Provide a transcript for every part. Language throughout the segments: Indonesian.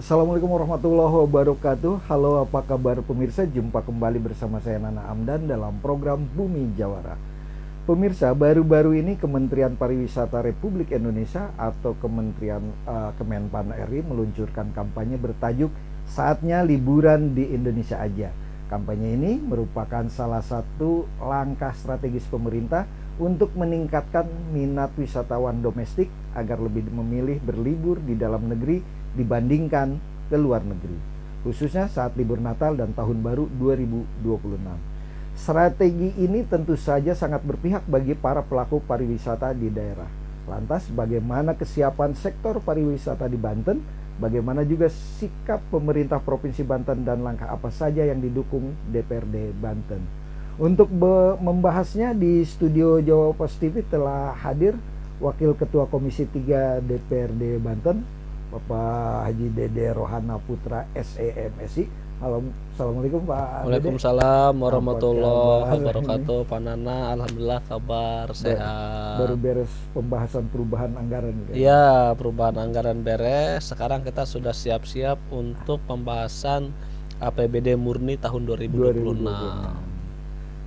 Assalamualaikum warahmatullahi wabarakatuh. Halo, apa kabar pemirsa? Jumpa kembali bersama saya Nana Amdan dalam program Bumi Jawara. Pemirsa, baru-baru ini Kementerian Pariwisata Republik Indonesia atau Kemenpan RI meluncurkan kampanye bertajuk Saatnya Liburan di Indonesia Aja. Kampanye ini merupakan salah satu langkah strategis pemerintah untuk meningkatkan minat wisatawan domestik agar lebih memilih berlibur di dalam negeri dibandingkan ke luar negeri, khususnya saat libur Natal dan Tahun Baru 2026. Strategi ini tentu saja sangat berpihak bagi para pelaku pariwisata di daerah. Lantas bagaimana kesiapan sektor pariwisata di Banten? Bagaimana juga sikap pemerintah Provinsi Banten dan langkah apa saja yang didukung DPRD Banten? Untuk membahasnya di studio Jawa Post TV telah hadir Wakil Ketua Komisi 3 DPRD Banten, Bapak Haji Dede Rohana Putra SEMSI. Halo, Assalamualaikum Pak. Waalaikumsalam warahmatullahi wabarakatuh. Pak Nana, alhamdulillah kabar sehat. Baru beres pembahasan perubahan anggaran. Iya, perubahan anggaran beres. Sekarang kita sudah siap-siap untuk pembahasan APBD murni tahun 2026.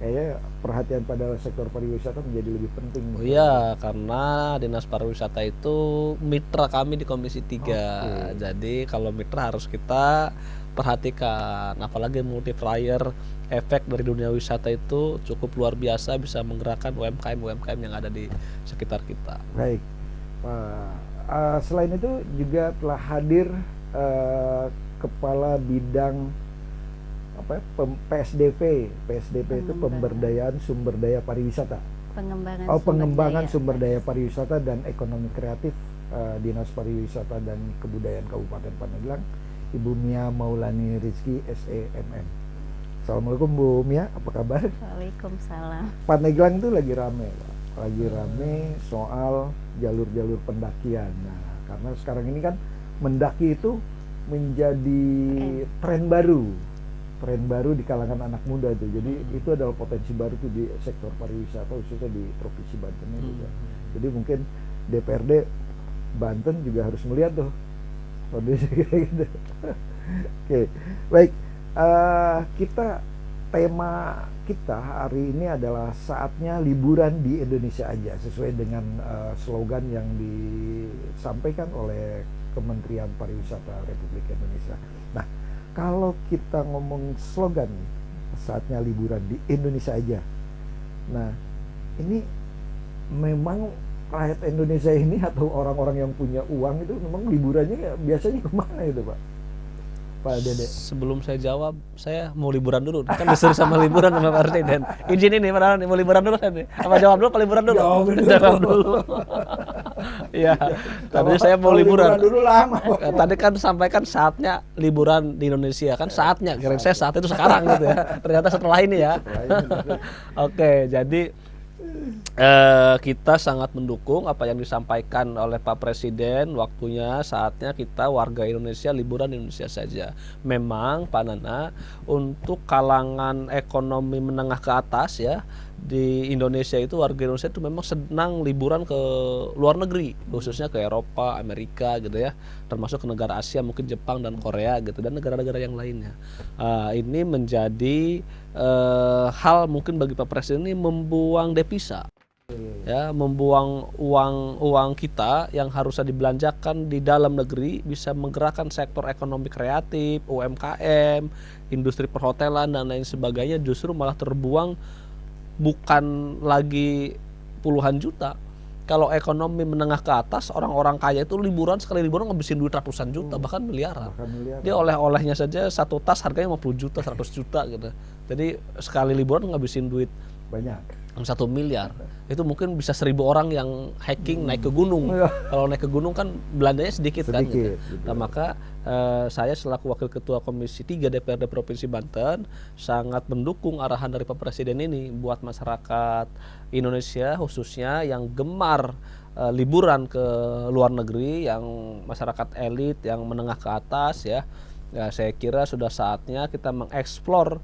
Kayaknya perhatian pada sektor pariwisata menjadi lebih penting. Oh iya, karena Dinas Pariwisata itu mitra kami di Komisi 3. Jadi kalau mitra harus kita perhatikan, apalagi multiplier efek dari dunia wisata itu cukup luar biasa, bisa menggerakkan UMKM yang ada di sekitar kita. Baik, Pak. Selain itu juga telah hadir Kepala Bidang PSDP itu pemberdayaan sumber daya pariwisata. Pengembangan sumber daya pariwisata dan ekonomi kreatif Dinas Pariwisata dan Kebudayaan Kabupaten Pandeglang, Ibu Mia Maulani Rizky SEMM. Assalamualaikum Bu Mia, apa kabar? Waalaikumsalam. Pandeglang itu lagi rame, Pak. Lagi rame soal jalur-jalur pendakian. Nah, karena sekarang ini kan mendaki itu menjadi tren baru di kalangan anak muda itu. Jadi itu adalah potensi baru tuh di sektor pariwisata khususnya di Provinsi Banten juga. Jadi mungkin DPRD Banten juga harus melihat tuh kondisi kayak gitu. Oke, baik. Tema kita hari ini adalah saatnya liburan di Indonesia aja, sesuai dengan slogan yang disampaikan oleh Kementerian Pariwisata Republik Indonesia. Nah, kalau kita ngomong slogan saatnya liburan di Indonesia aja. Nah, ini memang rakyat Indonesia ini atau orang-orang yang punya uang itu memang liburannya biasanya kemana itu, Pak Dede? Sebelum saya jawab, saya mau liburan dulu. Kan disuruh sama liburan sama Pak Presiden. Izin ini padahal mau liburan dulu kan nih. Apa jawab dulu, liburan dulu? Jawab dulu. Iya. Tadi saya mau liburan dulu lama. Tadi kan sampaikan saatnya liburan di Indonesia kan saatnya. Kira saya saat itu sekarang gitu ya. Ternyata setelah ini ya. Oke, jadi kita sangat mendukung apa yang disampaikan oleh Pak Presiden. Waktunya, saatnya kita warga Indonesia liburan di Indonesia saja. Memang Pak Nana, untuk kalangan ekonomi menengah ke atas ya, di Indonesia itu warga Indonesia itu memang senang liburan ke luar negeri, khususnya ke Eropa, Amerika gitu ya, termasuk ke negara Asia, mungkin Jepang dan Korea gitu, dan negara-negara yang lainnya. Ini menjadi hal mungkin bagi Pak Presiden ini membuang devisa, ya, membuang uang kita yang harusnya dibelanjakan di dalam negeri, bisa menggerakkan sektor ekonomi kreatif, UMKM, industri perhotelan dan lain sebagainya, justru malah terbuang bukan lagi puluhan juta. Kalau ekonomi menengah ke atas, orang-orang kaya itu liburan, sekali liburan ngabisin duit ratusan juta, bahkan miliaran. Dia oleh-olehnya saja satu tas harganya 50 juta, 100 juta gitu. Jadi sekali liburan ngabisin duit banyak, 1 miliar. Itu mungkin bisa 1.000 orang yang hiking naik ke gunung. Kalau naik ke gunung kan belanjanya sedikit kan gitu. Nah, maka saya selaku Wakil Ketua Komisi 3 DPRD Provinsi Banten sangat mendukung arahan dari Pak Presiden ini buat masyarakat Indonesia khususnya yang gemar liburan ke luar negeri, yang masyarakat elit, yang menengah ke atas ya. Ya, saya kira sudah saatnya kita mengeksplor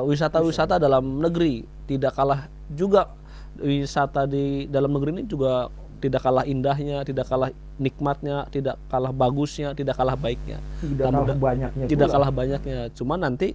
wisata-wisata dalam negeri. Tidak kalah juga wisata di dalam negeri ini juga tidak kalah indahnya, tidak kalah nikmatnya, tidak kalah bagusnya, tidak kalah baiknya, Tidak kalah banyaknya tidak pula. kalah banyaknya. Cuma nanti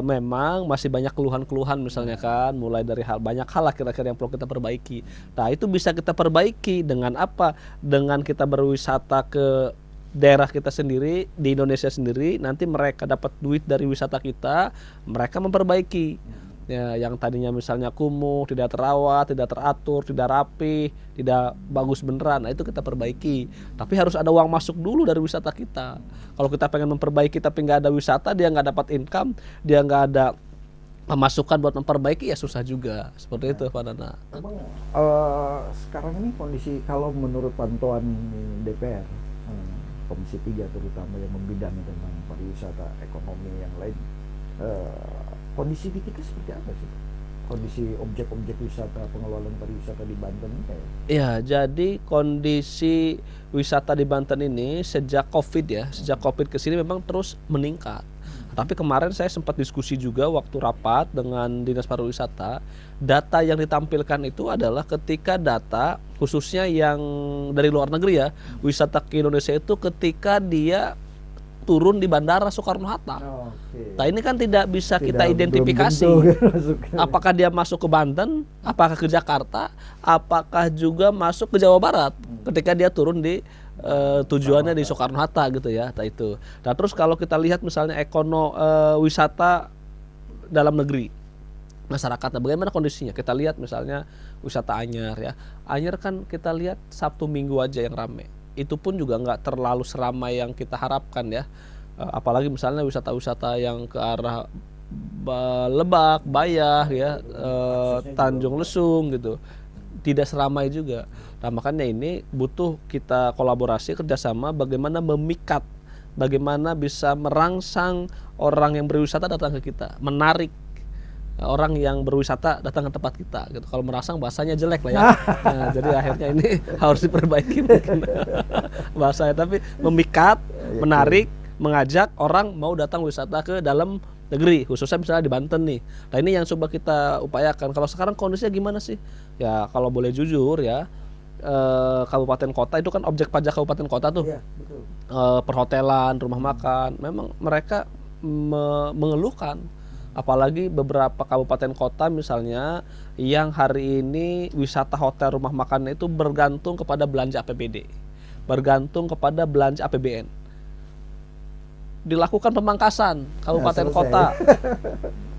memang masih banyak keluhan-keluhan misalnya kan, mulai dari banyak hal lah kira-kira yang perlu kita perbaiki. Nah itu bisa kita perbaiki dengan apa? Dengan kita berwisata ke daerah kita sendiri, di Indonesia sendiri, nanti mereka dapat duit dari wisata kita, mereka memperbaiki. Ya, yang tadinya misalnya kumuh, tidak terawat, tidak teratur, tidak rapi, tidak bagus beneran, nah itu kita perbaiki. Tapi harus ada uang masuk dulu dari wisata kita. Kalau kita pengen memperbaiki tapi nggak ada wisata, dia nggak dapat income, dia nggak ada pemasukan buat memperbaiki, ya susah juga. Seperti itu Pak Nana. Emang sekarang ini kondisi kalau menurut pantauan DPR, Komisi 3 terutama yang membidangi tentang pariwisata, ekonomi yang lain, kondisi di kita seperti apa sih? Kondisi objek-objek wisata, pengelolaan pariwisata di Banten ini kayak? Ya, jadi kondisi wisata di Banten ini sejak COVID ya, sejak COVID ke sini memang terus meningkat. Tapi kemarin saya sempat diskusi juga waktu rapat dengan Dinas Pariwisata, data yang ditampilkan itu adalah ketika data khususnya yang dari luar negeri ya, wisata ke Indonesia itu ketika dia turun di Bandara Soekarno-Hatta. Oke. Nah ini kan tidak bisa kita Belum identifikasi. tentu kan masuknya. Apakah dia masuk ke Banten, apakah ke Jakarta, apakah juga masuk ke Jawa Barat ketika dia turun di tujuannya di Soekarno-Hatta gitu ya. Nah itu. Nah terus kalau kita lihat misalnya wisata dalam negeri, masyarakatnya bagaimana kondisinya? Kita lihat misalnya wisata Anyar ya. Anyar kan kita lihat Sabtu Minggu aja yang rame. Itu pun juga nggak terlalu seramai yang kita harapkan ya. Apalagi misalnya wisata-wisata yang ke arah Lebak, Bayah ya, Tanjung Lesung gitu, tidak seramai juga. Nah makanya ini butuh kita kolaborasi kerjasama bagaimana memikat, bagaimana bisa merangsang orang yang berwisata datang ke kita, menarik orang yang berwisata datang ke tempat kita gitu. Kalau merangsang bahasanya jelek lah ya. Nah, jadi akhirnya ini harus diperbaiki mungkin bahasanya, tapi memikat, menarik, mengajak orang mau datang wisata ke dalam negeri, khususnya misalnya di Banten nih. Nah ini yang coba kita upayakan. Kalau sekarang kondisinya gimana sih? Ya kalau boleh jujur ya, kabupaten kota itu kan objek pajak kabupaten kota tuh. Iya, betul. Perhotelan, rumah makan, memang mereka mengeluhkan. Apalagi beberapa kabupaten kota misalnya yang hari ini wisata hotel rumah makan itu bergantung kepada belanja APBD, bergantung kepada belanja APBN. Dilakukan pemangkasan kabupaten kota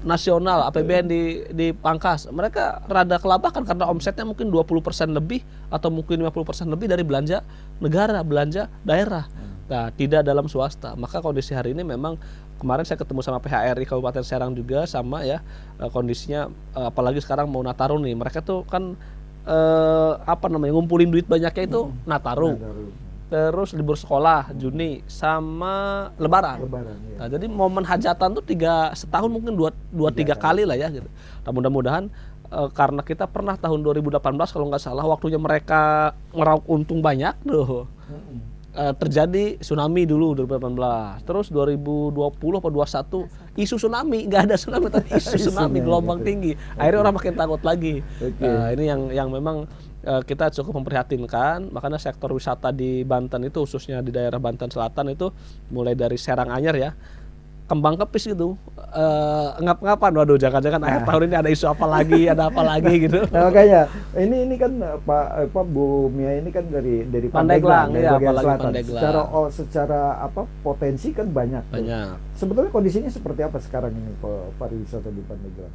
nasional, APBN dipangkas. Mereka rada kelabakan karena omsetnya mungkin 20% lebih atau mungkin 50% lebih dari belanja negara, belanja daerah. Nah, tidak dalam swasta. Maka kondisi hari ini memang kemarin saya ketemu sama PHRI Kabupaten Serang juga sama ya, kondisinya apalagi sekarang mau Nataru nih. Mereka tuh kan ngumpulin duit banyaknya itu Nataru. Terus libur sekolah Juni sama Lebaran. Ya. Nah, jadi momen hajatan tuh setahun mungkin dua tiga kali lah ya gitu. Nah, mudah-mudahan karena kita pernah tahun 2018 kalau nggak salah waktunya mereka ngeraup untung banyak tuh. Terjadi tsunami dulu 2018, terus 2020 atau 2021 isu tsunami, nggak ada tsunami tapi isu tsunami gelombang tinggi, akhirnya orang makin takut lagi. Ini yang memang kita cukup memprihatinkan. Makanya sektor wisata di Banten itu khususnya di daerah Banten Selatan itu mulai dari Serang Anyar ya, kembang kepis gitu, ngap-ngapan, waduh jangan-jangan akhir tahun ini ada isu apa lagi, ada apa lagi gitu. Nah, makanya ini kan Pak Bu Mia ini kan dari Pandeglang, dari ya, bagian selatan. Pandeglang. Secara potensi kan banyak. Banyak. Sebetulnya kondisinya seperti apa sekarang ini pariwisata di Pandeglang?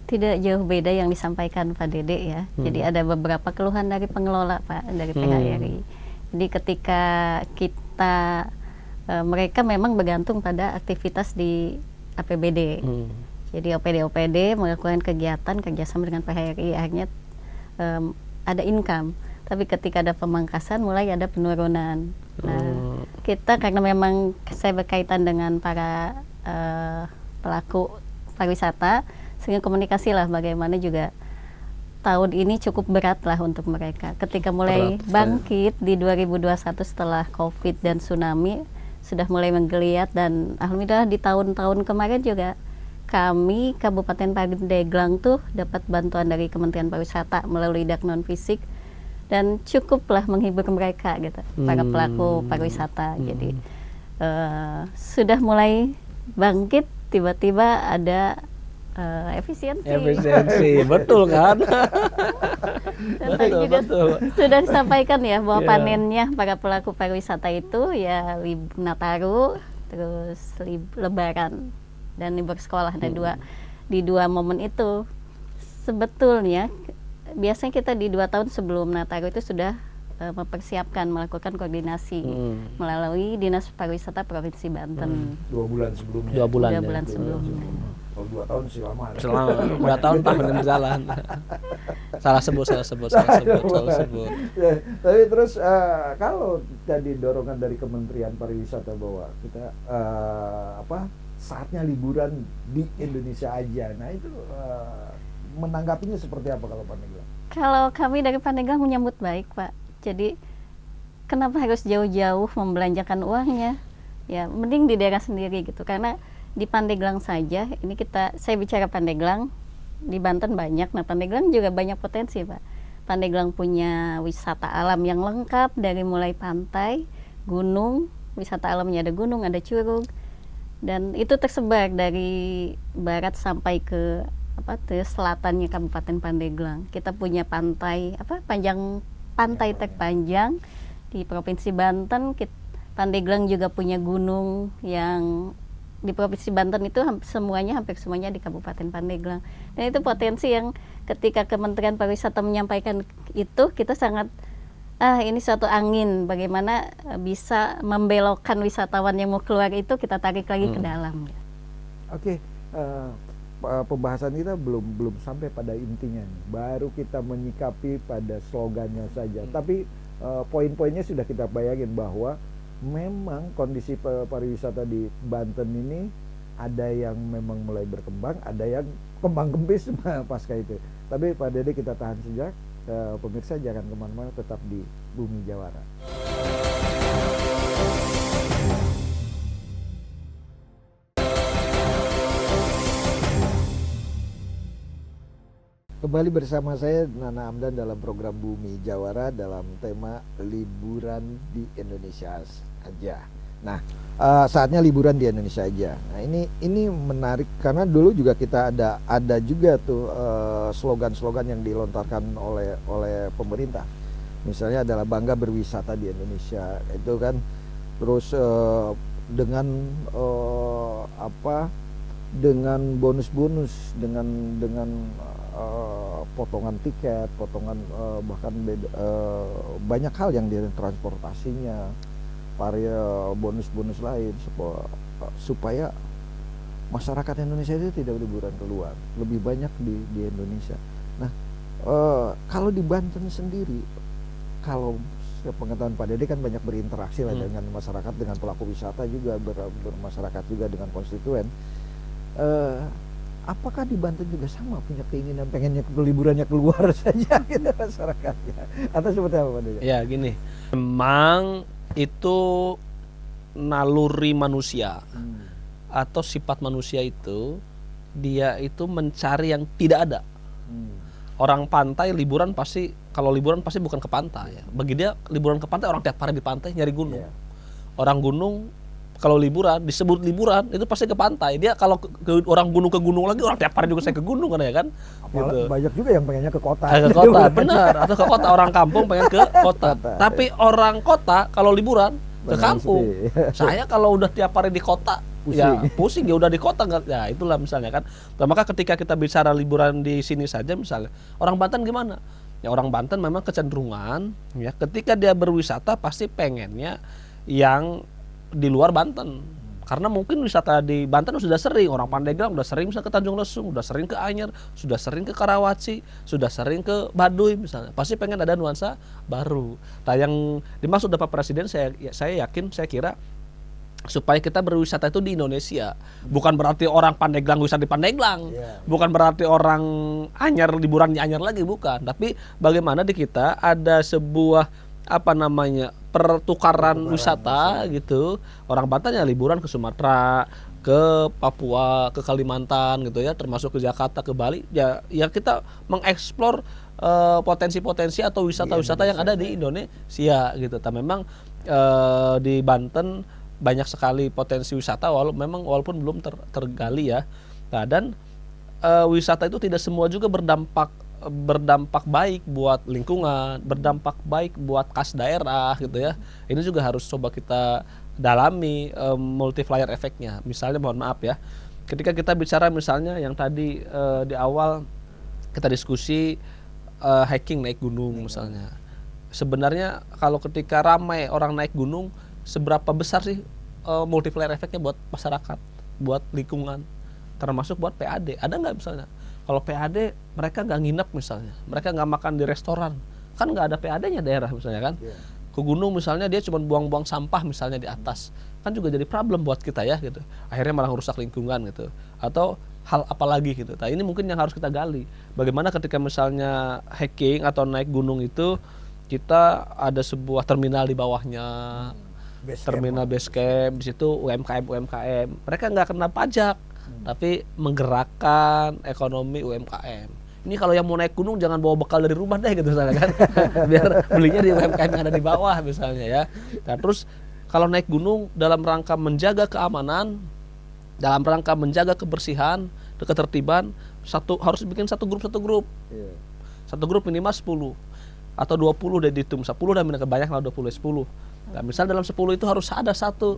Tidak jauh beda yang disampaikan Pak Dede ya. Jadi ada beberapa keluhan dari pengelola Pak, dari PHRI. Jadi ketika kita mereka memang bergantung pada aktivitas di APBD. Jadi OPD melakukan kegiatan kerjasama dengan PHRI, akhirnya ada income. Tapi ketika ada pemangkasan mulai ada penurunan. Nah, kita karena memang saya berkaitan dengan para pelaku pariwisata, sehingga komunikasi lah bagaimana juga tahun ini cukup berat lah untuk mereka. Ketika mulai bangkit di 2021 setelah COVID dan tsunami, sudah mulai menggeliat, dan alhamdulillah di tahun-tahun kemarin juga kami Kabupaten Pandeglang tuh dapat bantuan dari Kementerian Pariwisata melalui dak non fisik dan cukuplah menghibur mereka gitu, para pelaku pariwisata. Jadi sudah mulai bangkit, tiba-tiba ada efisiensi. Betul kan? Dan tadi juga sudah disampaikan ya bahwa Yeah. panennya para pelaku pariwisata itu ya Nataru, terus Lebaran dan libur sekolah. Ada di dua momen itu sebetulnya biasanya kita di 2 tahun sebelum Nataru itu sudah mempersiapkan, melakukan koordinasi melalui Dinas Pariwisata Provinsi Banten. 2 bulan sebelumnya. 2 bulan. 2 bulan sebelumnya. Kalau 2 tahun sih lama. Selama 2 tahun yang berjalan. Salah sebut. Ya, tapi terus kalau tadi dorongan dari Kementerian Pariwisata bahwa kita saatnya liburan di Indonesia aja. Nah itu menanggapinya seperti apa kalau Pandeglang? Kalau kami dari Pandeglang menyambut baik, Pak. Jadi kenapa harus jauh-jauh membelanjakan uangnya? Ya, mending di daerah sendiri gitu. Karena di Pandeglang saja, ini saya bicara Pandeglang, di Banten banyak. Nah, Pandeglang juga banyak potensi, Pak. Pandeglang punya wisata alam yang lengkap dari mulai pantai, gunung, wisata alamnya ada gunung, ada curug. Dan itu tersebar dari barat sampai ke selatannya Kabupaten Pandeglang. Kita punya pantai pantai terpanjang di Provinsi Banten. Pandeglang juga punya gunung yang di Provinsi Banten itu hampir semuanya di Kabupaten Pandeglang. Dan itu potensi yang ketika Kementerian Pariwisata menyampaikan itu, kita sangat ini suatu angin bagaimana bisa membelokkan wisatawan yang mau keluar itu, kita tarik lagi ke dalam. Oke. Pembahasan kita belum sampai pada intinya nih. Baru kita menyikapi pada slogannya saja. Tapi poin-poinnya sudah kita bayangin bahwa memang kondisi pariwisata di Banten ini ada yang memang mulai berkembang, ada yang kembang kempis pasca itu. Tapi Pak Dede kita tahan sejak. Pemirsa jangan kemana-mana, tetap di Bumi Jawara. Kembali bersama saya Nana Amdan dalam program Bumi Jawara dalam tema liburan di Indonesia aja. Nah, saatnya liburan di Indonesia aja. Nah, ini menarik karena dulu juga kita ada juga tuh slogan-slogan yang dilontarkan oleh pemerintah. Misalnya adalah bangga berwisata di Indonesia. Itu kan terus dengan dengan bonus-bonus, dengan potongan tiket, potongan bahkan banyak hal yang dari transportasinya, bonus-bonus lain supaya masyarakat Indonesia itu tidak liburan keluar, lebih banyak di Indonesia. Nah, kalau di Banten sendiri, kalau pengetahuan Pak Dede kan banyak berinteraksi lah dengan masyarakat, dengan pelaku wisata juga, bermasyarakat juga dengan konstituen. Apakah di Banten juga sama punya keinginan pengennya liburannya keluar saja gitu masyarakatnya, atau seperti apa Pak Dede? Ya gini, memang itu naluri manusia atau sifat manusia itu, dia itu mencari yang tidak ada. Orang pantai liburan pasti, kalau liburan pasti bukan ke pantai ya. Bagi dia liburan ke pantai, orang tiap hari di pantai nyari gunung. Orang gunung kalau liburan disebut liburan itu pasti ke pantai. Dia kalau orang gunung ke gunung lagi, orang tiap hari juga saya ke gunung kan ya kan. Gitu. Banyak juga yang pengennya ke kota. Ke kota, benar. Atau ke kota, orang kampung pengen ke kota. Tapi orang kota kalau liburan ke kampung. Saya kalau udah tiap hari di kota, pusing ya udah di kota nggak. Ya itulah misalnya kan. Nah, maka ketika kita bicara liburan di sini saja misalnya, orang Banten gimana? Ya orang Banten memang kecenderungan ya ketika dia berwisata pasti pengennya yang di luar Banten, karena mungkin wisata di Banten sudah sering, orang Pandeglang udah sering misalnya ke Tanjung Lesung, udah sering ke Anyer, sudah sering ke Karawaci, sudah sering ke Baduy misalnya, pasti pengen ada nuansa baru. Nah yang dimaksud Bapak Presiden saya yakin, saya kira supaya kita berwisata itu di Indonesia, bukan berarti orang Pandeglang wisata di Pandeglang, bukan berarti orang Anyer liburan di Anyer lagi, bukan, tapi bagaimana di kita ada sebuah pertukaran wisata gitu. Orang Banten ya liburan ke Sumatera, ke Papua, ke Kalimantan gitu ya, termasuk ke Jakarta, ke Bali, ya kita mengeksplor potensi-potensi atau wisata-wisata yang ada di Indonesia gitu. Tapi memang di Banten banyak sekali potensi wisata walaupun belum tergali ya. Nah, dan wisata itu tidak semua juga berdampak baik buat lingkungan, berdampak baik buat kas daerah gitu ya. Ini juga harus coba kita dalami multiplier efeknya. Misalnya mohon maaf ya, ketika kita bicara misalnya yang tadi di awal kita diskusi hiking naik gunung misalnya. Sebenarnya kalau ketika ramai orang naik gunung, seberapa besar sih multiplier efeknya buat masyarakat, buat lingkungan, termasuk buat PAD? Ada nggak misalnya? Kalau PAD mereka nggak nginep misalnya, mereka nggak makan di restoran, kan nggak ada PAD-nya daerah misalnya kan. Ke gunung misalnya dia cuma buang-buang sampah misalnya di atas, kan juga jadi problem buat kita ya gitu. Akhirnya malah merusak lingkungan gitu. Atau hal apa lagi gitu. Nah ini mungkin yang harus kita gali. Bagaimana ketika misalnya hiking atau naik gunung itu kita ada sebuah terminal di bawahnya, terminal base camp, di situ UMKM, mereka nggak kena pajak, tapi menggerakkan ekonomi UMKM. Ini kalau yang mau naik gunung jangan bawa bekal dari rumah deh gitu misalnya kan, biar belinya di UMKM yang ada di bawah misalnya ya. Nah terus kalau naik gunung dalam rangka menjaga keamanan, dalam rangka menjaga kebersihan, ketertiban, harus bikin satu grup. Satu grup minimal 10 atau 20 udah dihitung, 10 udah banyak lah, 20 10. Nah, misal dalam 10 itu harus ada satu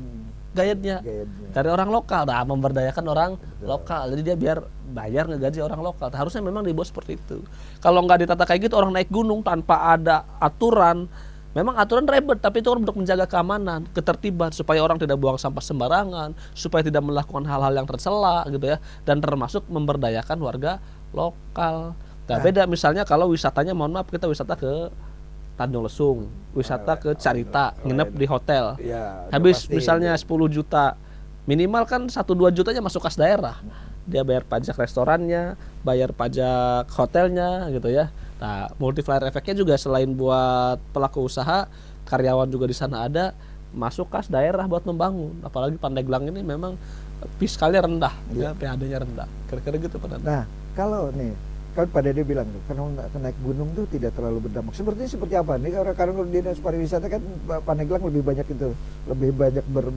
guide-nya dari orang lokal, nah memberdayakan orang lokal, jadi dia biar bayar ngegaji orang lokal. Harusnya memang dibuat seperti itu. Kalau nggak ditata kayak gitu, orang naik gunung tanpa ada aturan, memang aturan ribet, tapi itu untuk menjaga keamanan, ketertiban, supaya orang tidak buang sampah sembarangan, supaya tidak melakukan hal-hal yang tercela gitu ya, dan termasuk memberdayakan warga lokal. Nah, beda misalnya kalau wisatanya, mohon maaf, kita wisata ke Tanjung Lesung, wisata ke Carita, nginep di hotel. Habis misalnya 10 juta, minimal kan 1-2 jutanya masuk kas daerah. Dia bayar pajak restorannya, bayar pajak hotelnya gitu ya. Nah, multiplier efeknya juga selain buat pelaku usaha, karyawan juga di sana ada, masuk kas daerah buat membangun. Apalagi Pandeglang ini memang fiskalnya rendah, ya, PAD-nya rendah. Kira-kira gitu Pak Dede. Nah, kalau nih kan Pak Dede bilang tuh, kalau naik gunung tuh tidak terlalu berdampak. Seperti apa nih? Karena kalau dinas pariwisata kan Pandeglang lebih banyak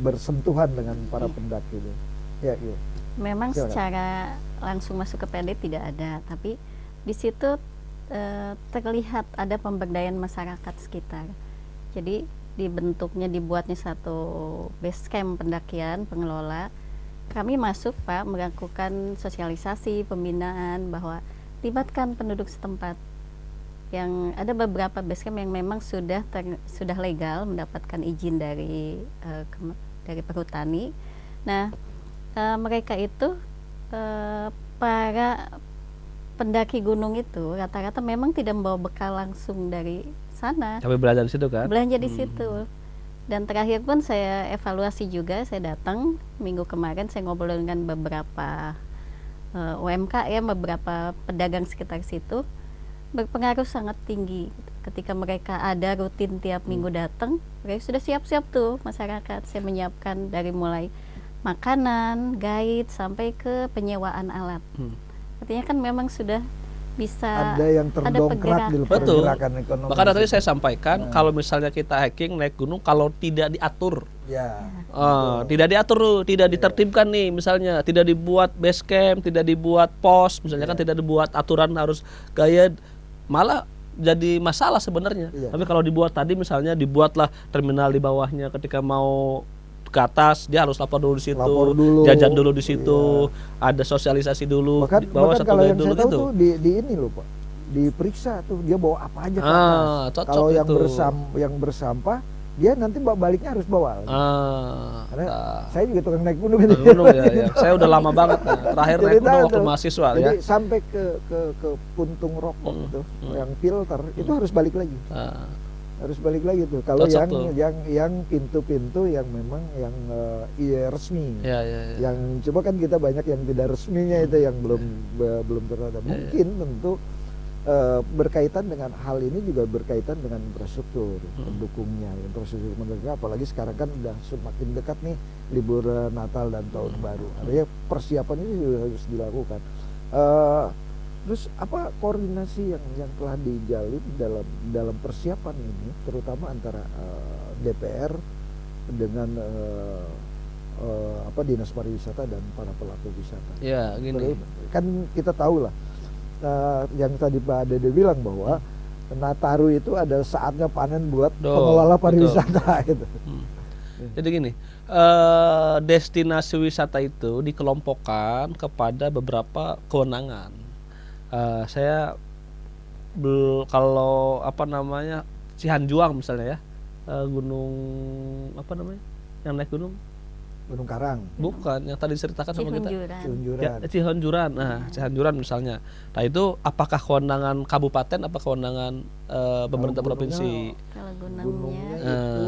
bersentuhan dengan para pendaki itu. Ya, iya. Memang secara langsung masuk ke PAD tidak ada, tapi di situ terlihat ada pemberdayaan masyarakat sekitar. Jadi dibuatnya satu base camp pendakian pengelola. Kami masuk Pak melakukan sosialisasi, pembinaan bahwa libatkan penduduk setempat. Yang ada beberapa base camp yang memang sudah legal mendapatkan izin dari perhutani. Nah, mereka itu para pendaki gunung itu rata-rata memang tidak membawa bekal langsung dari sana. Tapi belanja di situ kan? Belanja di situ. Dan terakhir pun saya evaluasi juga, saya datang minggu kemarin, saya ngobrol dengan beberapa UMKM, beberapa pedagang sekitar situ, berpengaruh sangat tinggi. Ketika mereka ada rutin tiap minggu datang, mereka sudah siap-siap tuh masyarakat. Saya menyiapkan dari mulai makanan, guide, sampai ke penyewaan alat. Artinya kan memang sudah bisa ada yang terdongkrak di pergerakan ekonomi. Bahkan tadi saya sampaikan, kalau misalnya kita hiking naik gunung, kalau tidak diatur, tidak diatur, tidak ditertibkan nih, misalnya tidak dibuat base camp, tidak dibuat pos, misalnya kan tidak dibuat aturan harus guide, malah jadi masalah sebenarnya. Tapi kalau dibuat tadi, misalnya dibuatlah terminal di bawahnya, ketika mau ke atas dia harus lapor dulu di situ, jajan dulu di situ, ada sosialisasi dulu, bahkan satu kalau yang dulu saya tahu gitu. tuh di ini loh Pak, diperiksa tuh dia bawa apa aja ke atas. Kalau yang bersampah dia nanti baliknya harus bawa. Karena saya juga tukang naik gunung gitu. Ya. Saya udah lama banget terakhir naik gunung waktu mahasiswa. Jadi sampai ke puntung rokok itu yang filter itu harus balik lagi. Harus balik lagi tuh. Kalau yang pintu-pintu yang memang yang resmi. Yang coba kan kita banyak yang tidak resminya itu yang belum terada. Mungkin tentu berkaitan dengan hal ini juga berkaitan dengan infrastruktur pendukungnya, infrastruktur pendukungnya, apalagi sekarang kan udah semakin dekat nih libur Natal dan Tahun Baru, artinya persiapan ini juga harus dilakukan. Terus apa koordinasi yang telah dijalin dalam persiapan ini, terutama antara DPR dengan Dinas Pariwisata dan para pelaku wisata? Ya, gini. Kan kita tahu lah. Yang tadi Pak Dede bilang bahwa Nataru itu adalah saatnya panen buat pengelola pariwisata gitu. Jadi gini, destinasi wisata itu dikelompokkan kepada beberapa kewenangan. Saya kalau Cihanjuang misalnya ya, gunung apa namanya, yang naik gunung? Gunung Karang. Bukan, yang tadi diceritakan sama kita. Cihanjuran. Nah, Cihanjuran misalnya. Nah, itu apakah kewenangan kabupaten, apa kewenangan pemerintah provinsi? Kalau gunungnya itu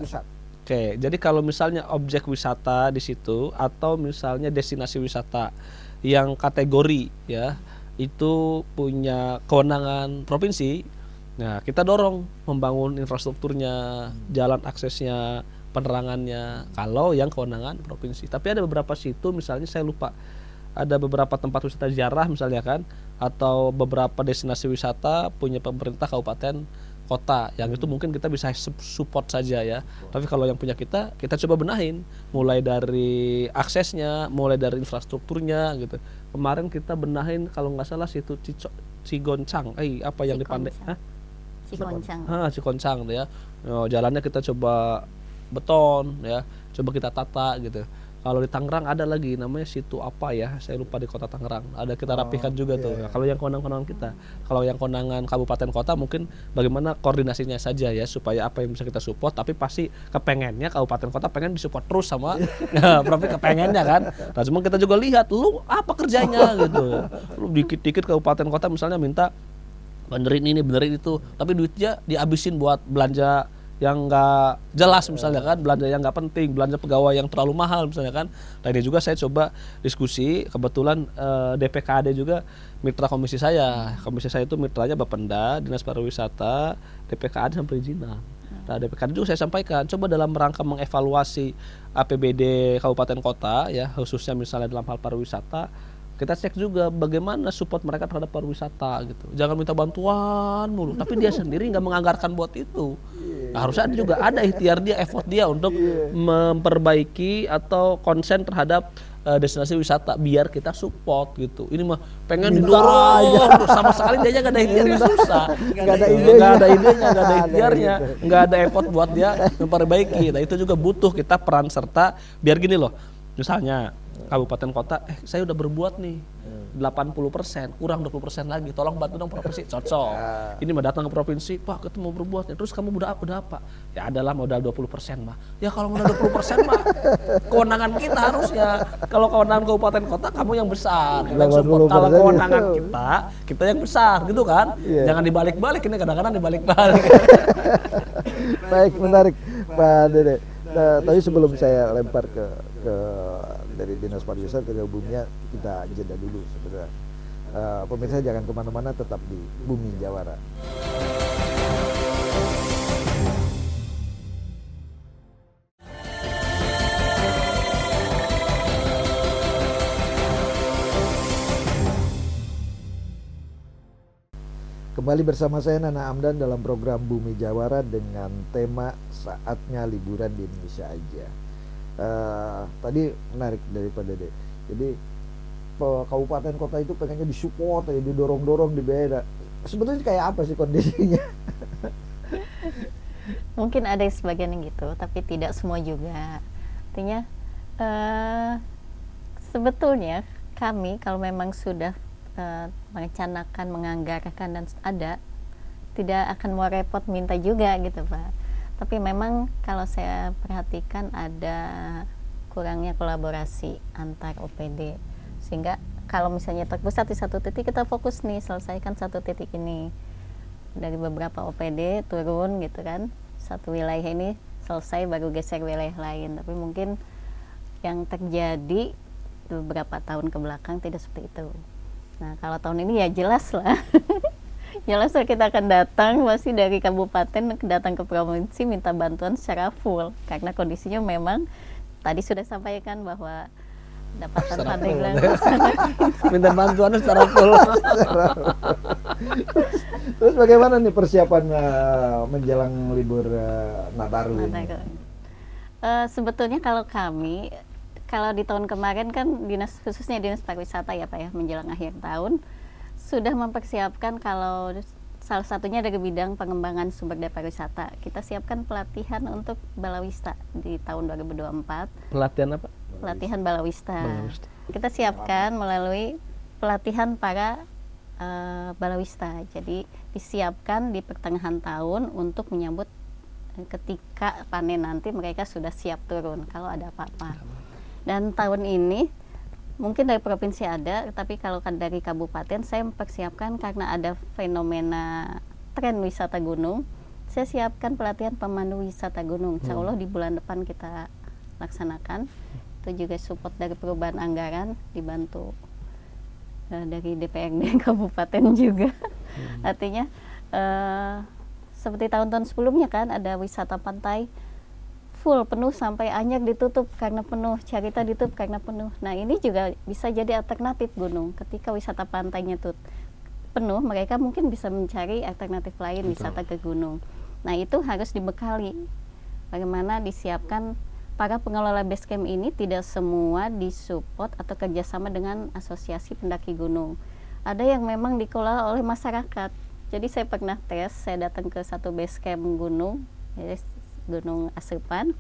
pusat. Oke, jadi kalau misalnya objek wisata di situ atau misalnya destinasi wisata yang kategori ya itu punya kewenangan provinsi, nah kita dorong membangun infrastrukturnya, jalan aksesnya, penerangannya kalau yang kewenangan provinsi. Tapi ada beberapa situ misalnya saya lupa, ada beberapa tempat wisata ziarah misalnya kan, atau beberapa destinasi wisata punya pemerintah kabupaten kota, yang itu mungkin kita bisa support saja ya. Tapi kalau yang punya kita coba benahin mulai dari aksesnya, mulai dari infrastrukturnya gitu. Kemarin kita benahin kalau nggak salah situ Cigoncang, apa yang dipandai? Cikoncang ya. Jalannya kita coba beton ya, coba kita tata gitu. Kalau di Tangerang ada lagi namanya situ apa ya, saya lupa, di kota Tangerang ada, kita rapihkan juga tuh. Nah, kalau yang kewenangan kita, kalau yang kewenangan kabupaten kota mungkin bagaimana koordinasinya saja ya, supaya apa yang bisa kita support, tapi pasti kepengennya kabupaten kota pengen disupport terus sama provinsi, kepengennya kan. Nah cuma kita juga lihat lu apa kerjanya gitu, lu dikit-dikit kabupaten kota misalnya minta benerin ini benerin itu, tapi duitnya dihabisin buat belanja yang nggak jelas misalnya kan, belanja yang nggak penting, belanja pegawai yang terlalu mahal misalnya kan. Nah ini juga saya coba diskusi, kebetulan DPKAD juga mitra komisi saya itu mitranya Bapenda, Dinas Pariwisata, DPKAD sampai perizinan. Nah DPKAD juga saya sampaikan, coba dalam rangka mengevaluasi APBD kabupaten kota ya, khususnya misalnya dalam hal pariwisata, kita cek juga bagaimana support mereka terhadap pariwisata gitu. Jangan minta bantuan mulu, tapi dia sendiri nggak menganggarkan buat itu. Nah, harusnya juga ada ikhtiar dia, effort dia untuk memperbaiki atau konsen terhadap destinasi wisata biar kita support gitu. Ini mah pengen didorong sama sekali dia nggak ada ikhtiarnya, susah. Nggak ada idenya, nggak ada ikhtiarnya, nggak ada effort buat dia memperbaiki. Nah itu juga butuh kita peran serta biar gini loh. Misalnya kabupaten kota, saya udah berbuat nih 80%, kurang 20% lagi, tolong bantu dong provinsi, cocok. Ini mah datang ke provinsi, Pak kita mau berbuat, terus kamu udah apa? Ya adalah modal 20% mah. Ya kalau modal 20% mah kewenangan kita harusnya. Kalau kewenangan kabupaten kota kamu yang besar, kita yang support. Kalau kewenangan kita yang besar gitu kan. Jangan dibalik-balik, ini kadang-kadang dibalik-balik. Baik, menarik Pak Dede. Nah, tapi sebelum saya lempar ke dari Dinas Pariwisata ke Bumnya, kita jeda dulu sebenarnya. Pemirsa jangan kemana-mana, tetap di Bumi Jawara. Kembali bersama saya Nana Amdan dalam program Bumi Jawara dengan tema saatnya liburan di Indonesia aja. Tadi menarik dari Pak Dede. Jadi kabupaten kota itu pengennya disupport, ya, didorong-dorong, dibeda. Sebetulnya kayak apa sih kondisinya? Mungkin ada sebagian yang gitu, tapi tidak semua juga. Artinya sebetulnya kami kalau memang sudah merencanakan, menganggarkan dan ada, tidak akan mau repot minta juga gitu Pak. Tapi memang kalau saya perhatikan ada kurangnya kolaborasi antar OPD, sehingga kalau misalnya terpusat di satu titik, kita fokus nih selesaikan satu titik ini, dari beberapa OPD turun gitu kan, satu wilayah ini selesai baru geser wilayah lain. Tapi mungkin yang terjadi beberapa tahun ke belakang tidak seperti itu. Nah kalau tahun ini ya jelas lah jelas kita akan datang pasti dari kabupaten datang ke provinsi minta bantuan secara full karena kondisinya memang tadi sudah sampaikan bahwa dapatan Secara Pandeglang minta bantuan secara full. Terus bagaimana nih persiapan menjelang libur Nataru ini? Sebetulnya kalau kami, kalau di tahun kemarin kan khususnya dinas pariwisata ya Pak ya, menjelang akhir tahun sudah mempersiapkan kalau salah satunya dari bidang pengembangan sumber daya pariwisata. Kita siapkan pelatihan untuk balawista di tahun 2024. Pelatihan apa? Pelatihan balawista. Balawista. Kita siapkan melalui pelatihan para balawista. Jadi disiapkan di pertengahan tahun untuk menyambut ketika panen nanti mereka sudah siap turun kalau ada apa-apa. Dan tahun ini mungkin dari provinsi ada, tapi kalau dari kabupaten saya mempersiapkan karena ada fenomena tren wisata gunung. Saya siapkan pelatihan pemandu wisata gunung. Insya Allah di bulan depan kita laksanakan. Itu juga support dari perubahan anggaran, dibantu dari DPRD kabupaten juga. Artinya seperti tahun-tahun sebelumnya kan ada wisata pantai full penuh sampai Anyer ditutup karena penuh, Carita ditutup karena penuh. Nah ini juga bisa jadi alternatif gunung. Ketika wisata pantainya tuh penuh, mereka mungkin bisa mencari alternatif lain wisata ke gunung. Nah itu harus dibekali. Bagaimana disiapkan para pengelola base camp ini tidak semua disupport atau kerjasama dengan asosiasi pendaki gunung. Ada yang memang dikelola oleh masyarakat. Jadi saya pernah tes, saya datang ke satu base camp gunung, ya, Gunung Asupan.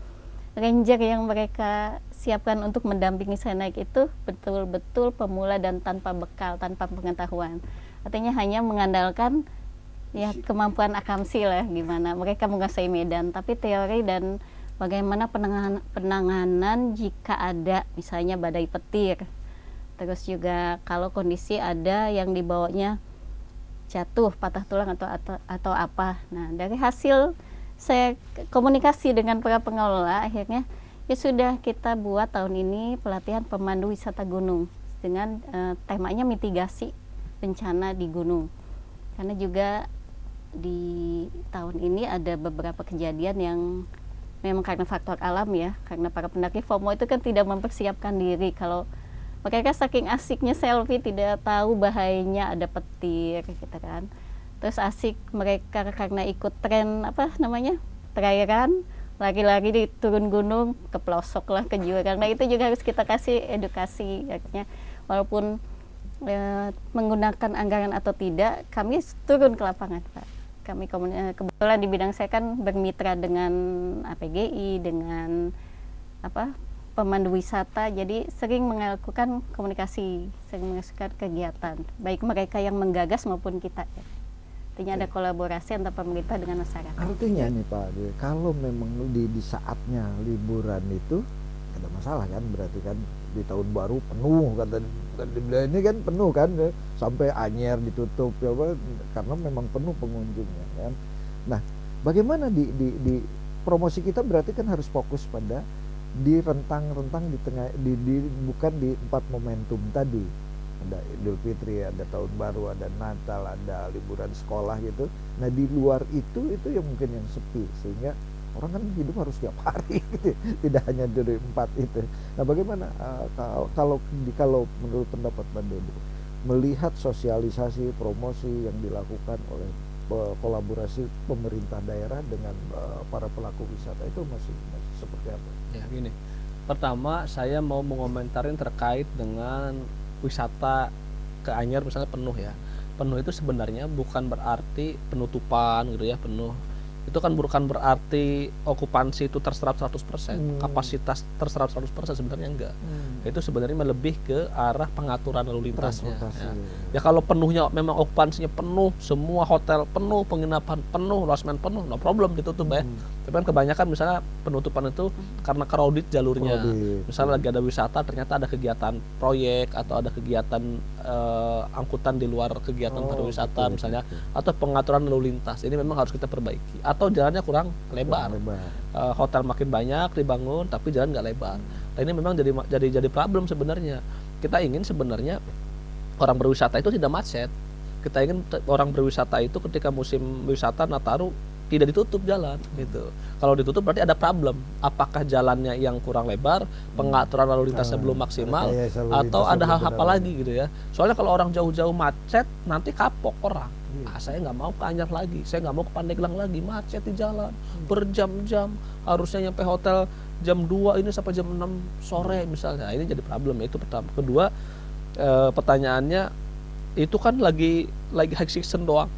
Ranger yang mereka siapkan untuk mendampingi saya naik itu betul-betul pemula dan tanpa bekal, tanpa pengetahuan. Artinya hanya mengandalkan ya kemampuan akamsi lah, gimana mereka menguasai medan, tapi teori dan bagaimana penanganan jika ada misalnya badai petir. Terus juga kalau kondisi ada yang dibawanya jatuh, patah tulang atau apa. Nah, dari hasil saya komunikasi dengan para pengelola, akhirnya ya sudah kita buat tahun ini pelatihan pemandu wisata gunung dengan temanya mitigasi bencana di gunung. Karena juga di tahun ini ada beberapa kejadian yang memang karena faktor alam ya, karena para pendaki FOMO itu kan tidak mempersiapkan diri. Kalau mereka saking asiknya selfie tidak tahu bahayanya ada petir gitu kan. Terus asik mereka karena ikut tren apa namanya perairan, lagi-lagi di turun gunung kepelosok lah ke jurang. Karena itu juga harus kita kasih edukasi, artinya walaupun menggunakan anggaran atau tidak, kami turun ke lapangan Pak. Kami kebetulan di bidang saya kan bermitra dengan APGI, dengan apa pemandu wisata, jadi sering melakukan komunikasi, sering melakukan kegiatan, baik mereka yang menggagas maupun kita. Artinya ada kolaborasi antara pemerintah dengan masyarakat. Artinya nih Pak, kalau memang di saatnya liburan itu ada masalah kan, berarti kan di tahun baru penuh kan, ini kan penuh kan, sampai Anyer ditutup ya Pak, karena memang penuh pengunjungnya kan. Nah, bagaimana di promosi kita berarti kan harus fokus pada di rentang-rentang di tengah bukan di 4 momentum tadi. Ada Idul Fitri, ada Tahun Baru, ada Natal, ada liburan sekolah gitu. Nah, di luar itu yang mungkin yang sepi, sehingga orang kan hidup harus tiap hari gitu. Tidak hanya dari 4 itu. Nah, bagaimana kalau menurut pendapat Pak Dede melihat sosialisasi promosi yang dilakukan oleh kolaborasi pemerintah daerah dengan para pelaku wisata itu masih seperti apa? Ya gini, pertama saya mau mengomentarin terkait dengan wisata ke Anyer misalnya penuh ya. Penuh itu sebenarnya bukan berarti penutupan gitu ya, penuh. Itu kan bukan berarti okupansi itu terserap 100%, kapasitas terserap 100% sebenarnya enggak. Itu sebenarnya lebih ke arah pengaturan lalu lintasnya. Ya kalau penuhnya memang okupansinya penuh, semua hotel penuh, penginapan penuh, losmen penuh, no problem ditutup ya. Tapi kan kebanyakan misalnya penutupan itu karena crowded jalurnya. Misalnya lagi ada wisata, ternyata ada kegiatan proyek atau ada kegiatan angkutan di luar kegiatan pariwisata misalnya, atau pengaturan lalu lintas. Ini memang harus kita perbaiki. Atau jalannya kurang lebar. Hotel makin banyak dibangun tapi jalan nggak lebar. Nah, ini memang jadi problem sebenarnya. Kita ingin sebenarnya orang berwisata itu tidak macet. Kita ingin orang berwisata itu ketika musim wisata Nataru tidak ditutup jalan gitu. Kalau ditutup berarti ada problem. Apakah jalannya yang kurang lebar, pengaturan lalu lintasnya belum maksimal, atau ada hal apa lagi gitu ya. Soalnya kalau orang jauh-jauh macet, nanti kapok orang. Saya nggak mau ke Anyar lagi, saya nggak mau ke Pandeglang lagi, macet di jalan berjam-jam. Harusnya nyampe hotel jam 2 ini sampai jam 6 sore misalnya. Ini jadi problem, itu pertama. Kedua, pertanyaannya itu kan lagi high season doang.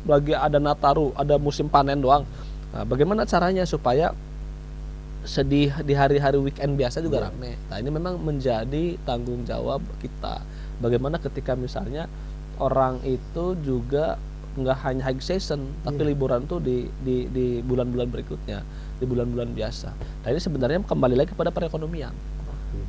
Lagi ada Nataru, ada musim panen doang. Nah, bagaimana caranya supaya di hari-hari weekend biasa juga rame. Nah, ini memang menjadi tanggung jawab kita. Bagaimana ketika misalnya orang itu juga nggak hanya high season, tapi liburan tuh di bulan-bulan berikutnya, di bulan-bulan biasa. Nah, ini sebenarnya kembali lagi kepada perekonomian.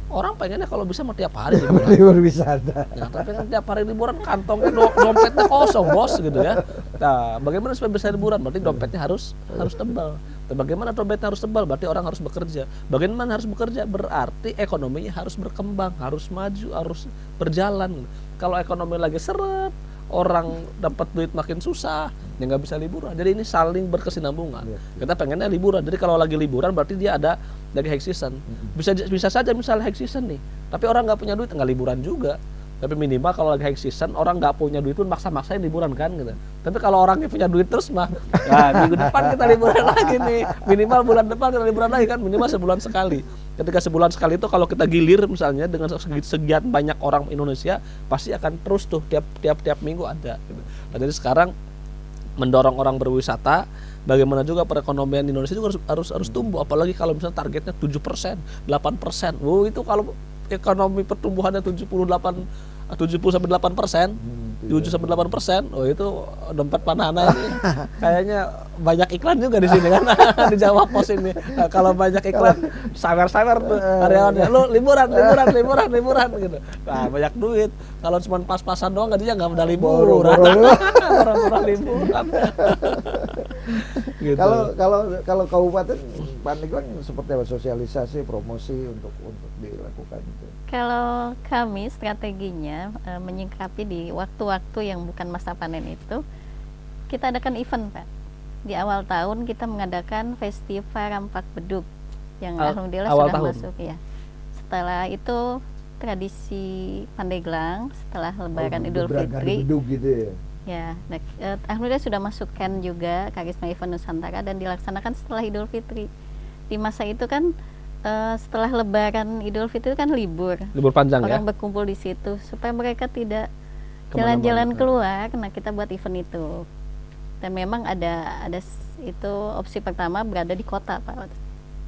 Orang pengennya kalau bisa mau tiap hari liburan. Libur wisata. Nah, tapi kan tiap hari liburan kantongnya dompetnya kosong bos gitu ya. Nah, bagaimana supaya bisa liburan? Berarti dompetnya harus tebal. Dan bagaimana dompetnya harus tebal? Berarti orang harus bekerja. Bagaimana harus bekerja? Berarti ekonominya harus berkembang, harus maju, harus berjalan. Kalau ekonomi lagi seret, orang dapat duit makin susah, ya nggak bisa liburan. Jadi ini saling berkesinambungan. Kita pengennya liburan. Jadi kalau lagi liburan berarti dia ada dari high season. Bisa saja misalnya high season nih, tapi orang nggak punya duit nggak liburan juga. Tapi minimal kalau lagi high season orang nggak punya duit pun maksa-maksain liburan kan gitu. Tapi kalau orangnya punya duit terus mah, nah, minggu depan kita liburan lagi nih. Minimal bulan depan kita liburan lagi kan, minimal sebulan sekali. Ketika sebulan sekali itu kalau kita gilir misalnya dengan sekian banyak orang Indonesia, pasti akan terus tuh tiap minggu ada. Gitu. Nah, jadi sekarang mendorong orang berwisata, bagaimana juga perekonomian Indonesia juga harus tumbuh, apalagi kalau misalnya targetnya 7%, 8%. Itu kalau ekonomi pertumbuhannya 70-8%, 7-8%, itu dompet Panana ini kayaknya banyak iklan juga di sini kan. Di Jawa Pos ini. Nah, kalau banyak iklan sawer-sawer tuh karyawannya, lu liburan gitu. Nah, banyak duit. Kalau cuma pas-pasan doang gajinya nggak udah liburan. Orang-orang liburan. Gitu. Kalau kabupaten Pandeglang seperti apa sosialisasi, promosi untuk dilakukan itu? Kalau kami strateginya menyikapi di waktu-waktu yang bukan masa panen itu, kita adakan event, Pak. Di awal tahun kita mengadakan festival Rampak Beduk yang alhamdulillah sudah masuk ya. Setelah itu tradisi Pandeglang setelah Lebaran Idul Fitri. Beduk gitu ya. Ya, alhamdulillah sudah masukkan juga Karisma Event Nusantara dan dilaksanakan setelah Idul Fitri. Di masa itu kan setelah Lebaran Idul Fitri kan libur panjang orang ya? berkumpul di situ supaya mereka tidak jalan-jalan keluar. Nah, kita buat event itu dan memang ada itu opsi pertama berada di kota, Pak.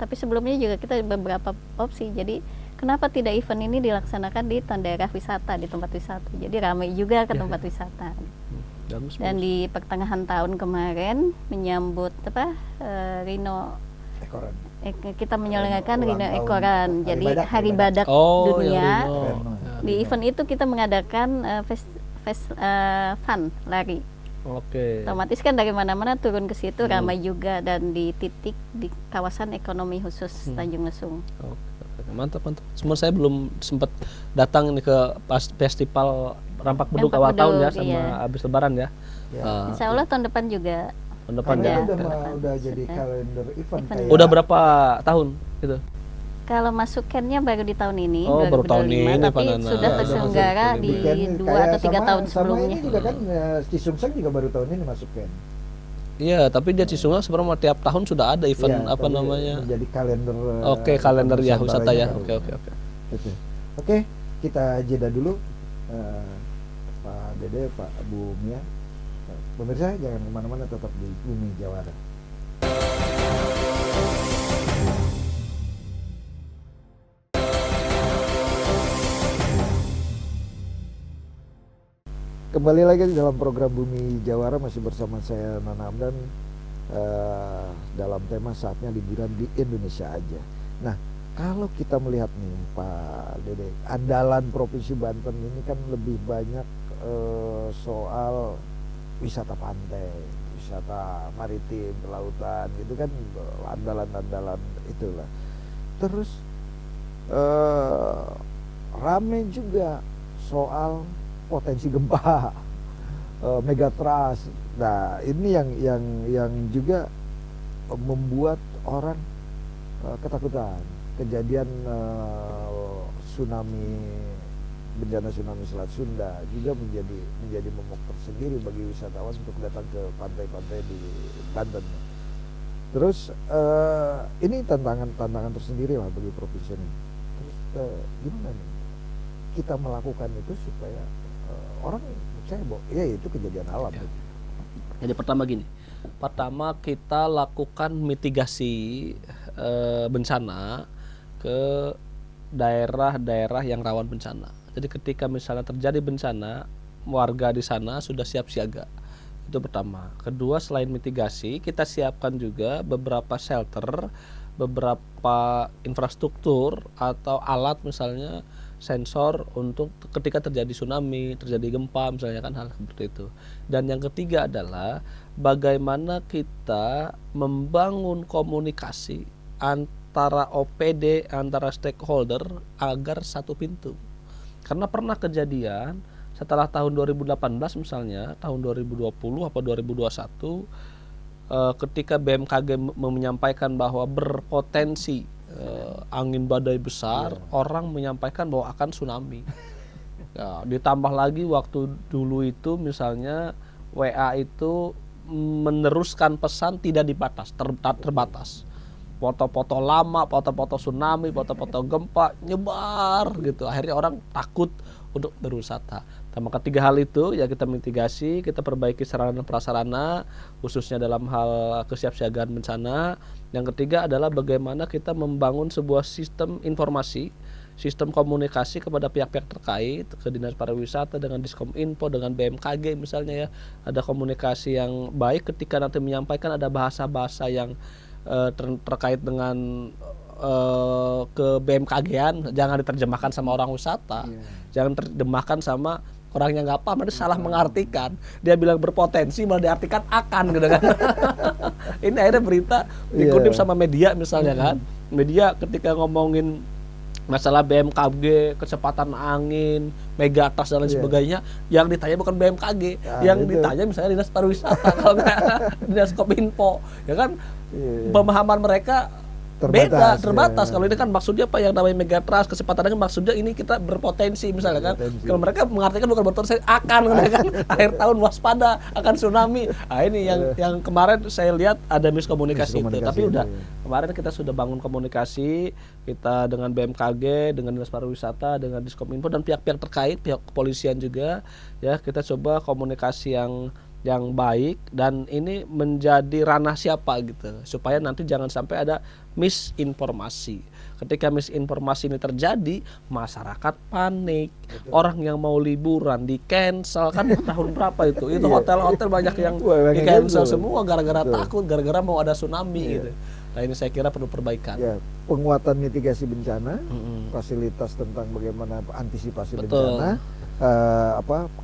Tapi sebelumnya juga kita beberapa opsi. Jadi kenapa tidak event ini dilaksanakan di daerah wisata, di tempat wisata, jadi ramai juga ke tempat wisata. Dan di pertengahan tahun kemarin menyambut Rino Ekoran. Kita menyelenggarakan Rino Ekoran, jadi Hari Badak Dunia. Di event itu kita mengadakan fun lari. Oke. Otomatis kan dari mana-mana turun ke situ ramai juga dan di titik di kawasan ekonomi khusus Tanjung Lesung. Mantap. Semua saya belum sempat datang ini ke festival Rampak Beduk awal tahun ya, sama habis Lebaran ya. Insya Allah tahun depan juga. Tahun depan ya. Udah jadi kalender event. Udah berapa tahun gitu? Kalau masukannya baru di tahun ini, 2025, baru tahun ini, tapi sudah terselenggara di 2 atau 3 tahun sebelumnya. Sama ini juga kan Cisumseng juga baru tahun ini masukkan. Iya, tapi dia Cisumseng sebenarnya tiap tahun sudah ada event namanya. Menjadi kalender. Kalender ya wisata ya. Oke, kita jeda dulu. Pak Dede, Pak Bu Mia. Pemirsa jangan kemana-mana, tetap di Bumi Jawara. Kembali lagi dalam program Bumi Jawara, masih bersama saya Nana Amdan dalam tema saatnya liburan di Indonesia aja. Nah, kalau kita melihat nih Pak Dede, andalan Provinsi Banten ini kan lebih banyak soal wisata pantai, wisata maritim, kelautan gitu kan, andalan-andalan itulah. Terus rame juga soal potensi gempa. megatrust. Nah, ini yang juga membuat orang ketakutan. Kejadian bencana tsunami Selat Sunda juga menjadi momok tersendiri bagi wisatawan untuk datang ke pantai-pantai di Banten. Terus ini tantangan tersendiri lah bagi provinsi ini. Terus gimana nih kita melakukan itu supaya orang percaya bahwa ya itu kejadian alam. Ya. Jadi pertama kita lakukan mitigasi bencana ke daerah-daerah yang rawan bencana. Jadi ketika misalnya terjadi bencana, warga di sana sudah siap siaga. Itu pertama. Kedua, selain mitigasi, kita siapkan juga beberapa shelter, beberapa infrastruktur atau alat, misalnya sensor untuk ketika terjadi tsunami, terjadi gempa misalnya, kan hal seperti itu. Dan yang ketiga adalah bagaimana kita membangun komunikasi antara OPD, antara stakeholder agar satu pintu. Karena pernah kejadian setelah tahun 2018 misalnya, tahun 2020 atau 2021, ketika BMKG menyampaikan bahwa berpotensi angin badai besar, orang menyampaikan bahwa akan tsunami. Ya, ditambah lagi waktu dulu itu misalnya WA itu meneruskan pesan tidak terbatas. Foto-foto lama, foto-foto tsunami, foto-foto gempa nyebar gitu. Akhirnya orang takut untuk berwisata. Sama ketiga hal itu ya kita mitigasi, kita perbaiki sarana dan prasarana khususnya dalam hal kesiapsiagaan bencana. Yang ketiga adalah bagaimana kita membangun sebuah sistem informasi, sistem komunikasi kepada pihak-pihak terkait, ke Dinas Pariwisata dengan Diskominfo, dengan BMKG misalnya ya. Ada komunikasi yang baik ketika nanti menyampaikan, ada bahasa-bahasa yang terkait dengan ke BMKG-an, jangan diterjemahkan sama orang wisata, jangan terjemahkan sama orang yang nggak paham, nanti salah mengartikan. Dia bilang berpotensi malah diartikan akan gitu kan. Ini akhirnya berita dikutip sama media misalnya kan, media ketika ngomongin masalah BMKG, kecepatan angin, megatrust dan lain sebagainya, yang ditanya bukan BMKG, yang ditanya misalnya Dinas Pariwisata, kalau nggak Dinas Kominfo, ya kan. Pemahaman mereka terbatas. Kalau ini kan maksudnya apa yang namanya megatrust, kecepatan angin, maksudnya ini kita berpotensi misalnya kan. Kalau mereka mengartikan bukan berpotensi, akan kan. Akhir tahun waspada akan tsunami. Nah, ini yang kemarin saya lihat ada miskomunikasi itu. Tapi udah kemarin kita sudah bangun komunikasi kita dengan BMKG, dengan Dinas Pariwisata, dengan Diskominfo dan pihak-pihak terkait, pihak kepolisian juga ya, kita coba komunikasi yang baik, dan ini menjadi ranah siapa gitu, supaya nanti jangan sampai ada misinformasi. Ketika misinformasi ini terjadi, masyarakat panik. Orang yang mau liburan di cancel kan tahun berapa itu hotel-hotel banyak yang di cancel semua gara-gara takut, gara-gara mau ada tsunami gitu. Nah, ini saya kira perlu perbaikan. Ya, penguatan mitigasi bencana, fasilitas tentang bagaimana antisipasi bencana,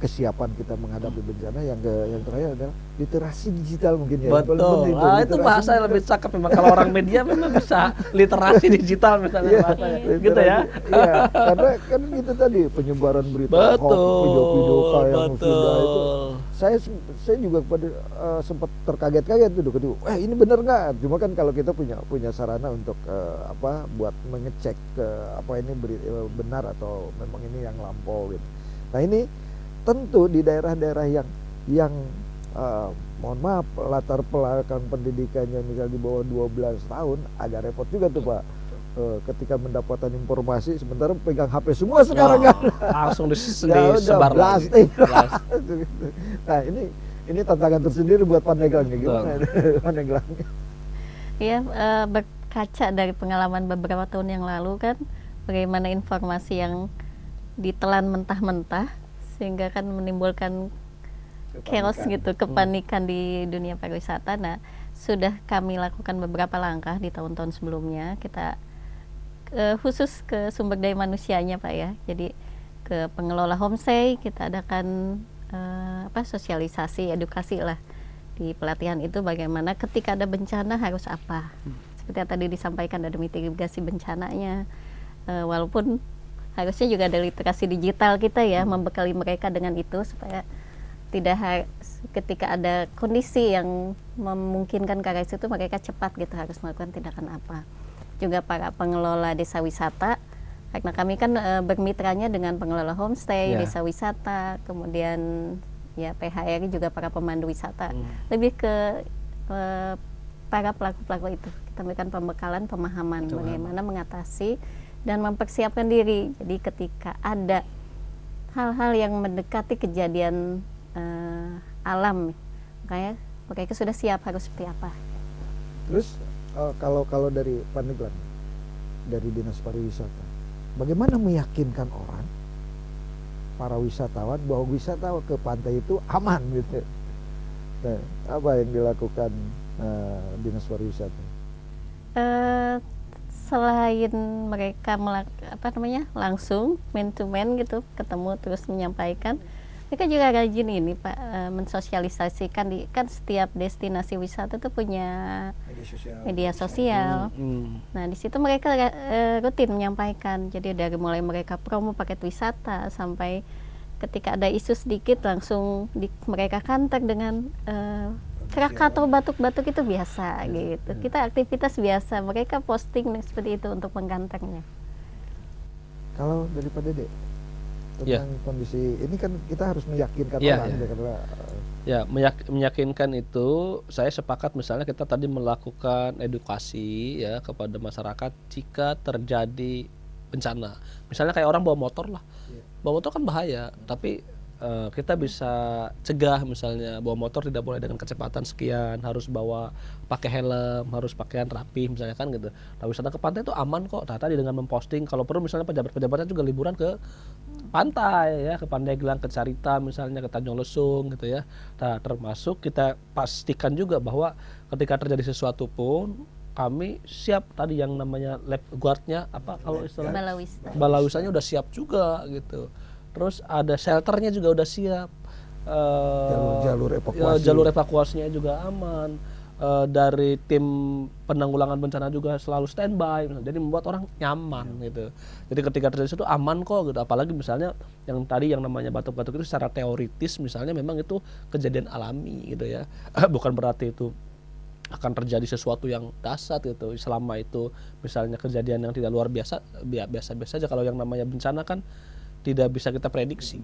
kesiapan kita menghadapi bencana. Yang terakhir adalah literasi digital mungkin ya. Betul. Itu bahasa yang lebih cakep memang, kalau orang media memang bisa literasi digital misalnya bahasanya. Gitu ya. Iya, karena kan itu tadi penyebaran berita hoax, video-video kayak sudah itu. Saya juga sempat terkaget-kaget tuh. Ini benar nggak? Cuma kan kalau kita punya sarana untuk buat mengecek apa ini benar atau memang ini yang lampau gitu. Nah, ini tentu di daerah-daerah yang mohon maaf latar belakang pendidikannya misal di bawah 12 tahun agak repot juga tuh Pak. Ketika mendapatkan informasi sementara pegang HP semua sekarang kan langsung disebar lagi. Nah, ini tantangan tersendiri buat Pandeglang. Gimana Pandeglang? Iya, berkaca dari pengalaman beberapa tahun yang lalu kan, bagaimana informasi yang ditelan mentah-mentah sehingga kan menimbulkan chaos gitu, kepanikan di dunia pariwisata. Nah, sudah kami lakukan beberapa langkah di tahun-tahun sebelumnya. Kita khusus ke sumber daya manusianya Pak ya. Jadi ke pengelola homestay kita adakan sosialisasi, edukasi lah di pelatihan itu, bagaimana ketika ada bencana harus apa. Seperti yang tadi disampaikan, ada mitigasi bencananya. Walaupun harusnya juga ada literasi digital kita ya, membekali mereka dengan itu supaya tidak ketika ada kondisi yang memungkinkan ke arah situ mereka cepat gitu harus melakukan tindakan apa. Juga para pengelola desa wisata, karena kami kan bermitranya dengan pengelola homestay, desa wisata, kemudian ya PHRI juga para pemandu wisata, lebih ke para pelaku-pelaku itu kita berikan pembekalan, pemahaman bagaimana mengatasi dan mempersiapkan diri. Jadi ketika ada hal-hal yang mendekati kejadian alam, makanya mereka sudah siap harus seperti apa. Terus kalau dari Pandeglang, dari Dinas Pariwisata, bagaimana meyakinkan orang, para wisatawan, bahwa wisata ke pantai itu aman gitu? Nah, apa yang dilakukan Dinas Pariwisata? Selain mereka langsung man to man gitu, ketemu terus menyampaikan, mereka juga rajin ini Pak, mensosialisasikan kan setiap destinasi wisata itu punya media sosial. Nah di situ mereka rutin menyampaikan. Jadi dari mulai mereka promo paket wisata sampai ketika ada isu sedikit langsung mereka kantor dengan Krakatau batuk-batuk itu biasa gitu. Kita aktivitas biasa, mereka posting seperti itu untuk menggantarnya. Kalau dari Pak Dede tentang kondisi ini kan kita harus meyakinkan orang karena meyakinkan itu saya sepakat. Misalnya kita tadi melakukan edukasi ya kepada masyarakat jika terjadi bencana. Misalnya kayak orang bawa motor lah. Bawa motor kan bahaya, tapi kita bisa cegah. Misalnya bawa motor tidak boleh dengan kecepatan sekian, harus bawa pakai helm, harus pakaian rapi misalnya kan gitu. Nah wisata ke pantai itu aman kok. Nah tadi dengan memposting, kalau perlu misalnya pejabat-pejabatnya juga liburan ke pantai ya, ke Pandeglang, ke Carita misalnya, ke Tanjung Lesung gitu ya. Nah termasuk kita pastikan juga bahwa ketika terjadi sesuatu pun kami siap, tadi yang namanya lab guardnya apa kalau istilahnya balawistanya udah siap juga gitu. Terus ada shelternya juga udah siap, jalur evakuasinya juga aman, dari tim penanggulangan bencana juga selalu standby, jadi membuat orang nyaman gitu. Jadi ketika terjadi itu aman kok gitu. Apalagi misalnya yang tadi yang namanya batuk-batuk itu secara teoritis misalnya memang itu kejadian alami gitu ya, bukan berarti itu akan terjadi sesuatu yang dahsyat gitu. Selama itu misalnya kejadian yang tidak luar biasa, biasa-biasa aja. Kalau yang namanya bencana kan tidak bisa kita prediksi,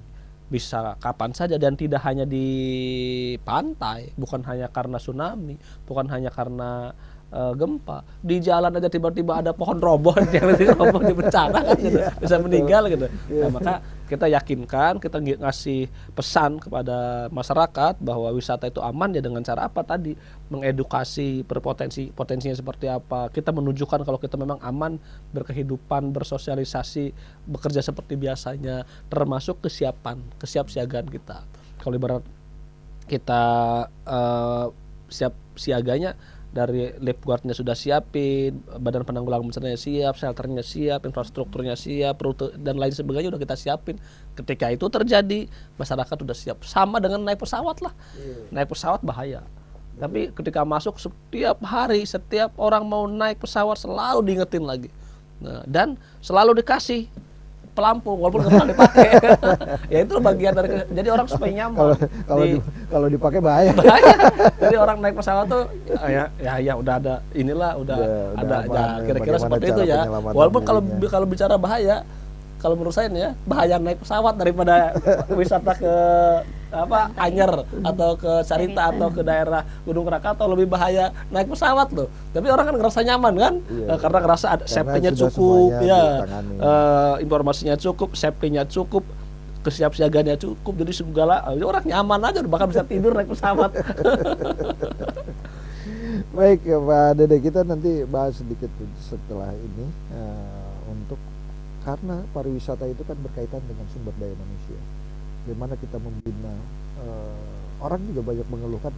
bisa kapan saja, dan tidak hanya di pantai, bukan hanya karena tsunami, bukan hanya karena gempa, di jalan aja tiba-tiba ada pohon roboh yang roboh di bencana kan gitu, bisa meninggal gitu. Nah, maka kita yakinkan, kita ngasih pesan kepada masyarakat bahwa wisata itu aman ya dengan cara apa tadi, mengedukasi potensinya seperti apa, kita menunjukkan kalau kita memang aman berkehidupan, bersosialisasi, bekerja seperti biasanya, termasuk kesiapsiagaan kita. Kalau ibarat kita siap siaganya, dari lifeguardnya sudah siapin, badan penanggulangan bencananya siap, shelternya siap, infrastrukturnya siap, rute dan lain sebagainya udah kita siapin. Ketika itu terjadi, masyarakat udah siap. Sama dengan naik pesawat lah. Naik pesawat bahaya. Tapi ketika masuk setiap hari, setiap orang mau naik pesawat selalu diingetin lagi. Nah, dan selalu dikasih pelampung walaupun nggak pernah dipakai. Ya itu bagian dari, jadi orang supaya nyaman. Kalau dipakai bahaya. Jadi orang naik pesawat tuh ya udah ada inilah, udah ada kira-kira seperti itu ya. Walaupun kalau bicara bahaya, kalau menurut saya nih ya, bahaya naik pesawat daripada wisata ke Anyer atau ke Carita atau ke daerah Gunung Krakatau. Lebih bahaya naik pesawat loh. Tapi orang kan ngerasa nyaman kan, karena ngerasa ada safety-nya cukup ya, informasinya cukup, safety-nya cukup, kesiapsiagaannya cukup, jadi segala orang nyaman aja, bahkan bisa tidur naik pesawat. Baik ya Pak Dede, kita nanti bahas sedikit setelah ini untuk, karena pariwisata itu kan berkaitan dengan sumber daya manusia. Bagaimana kita membina, orang juga banyak mengeluhkan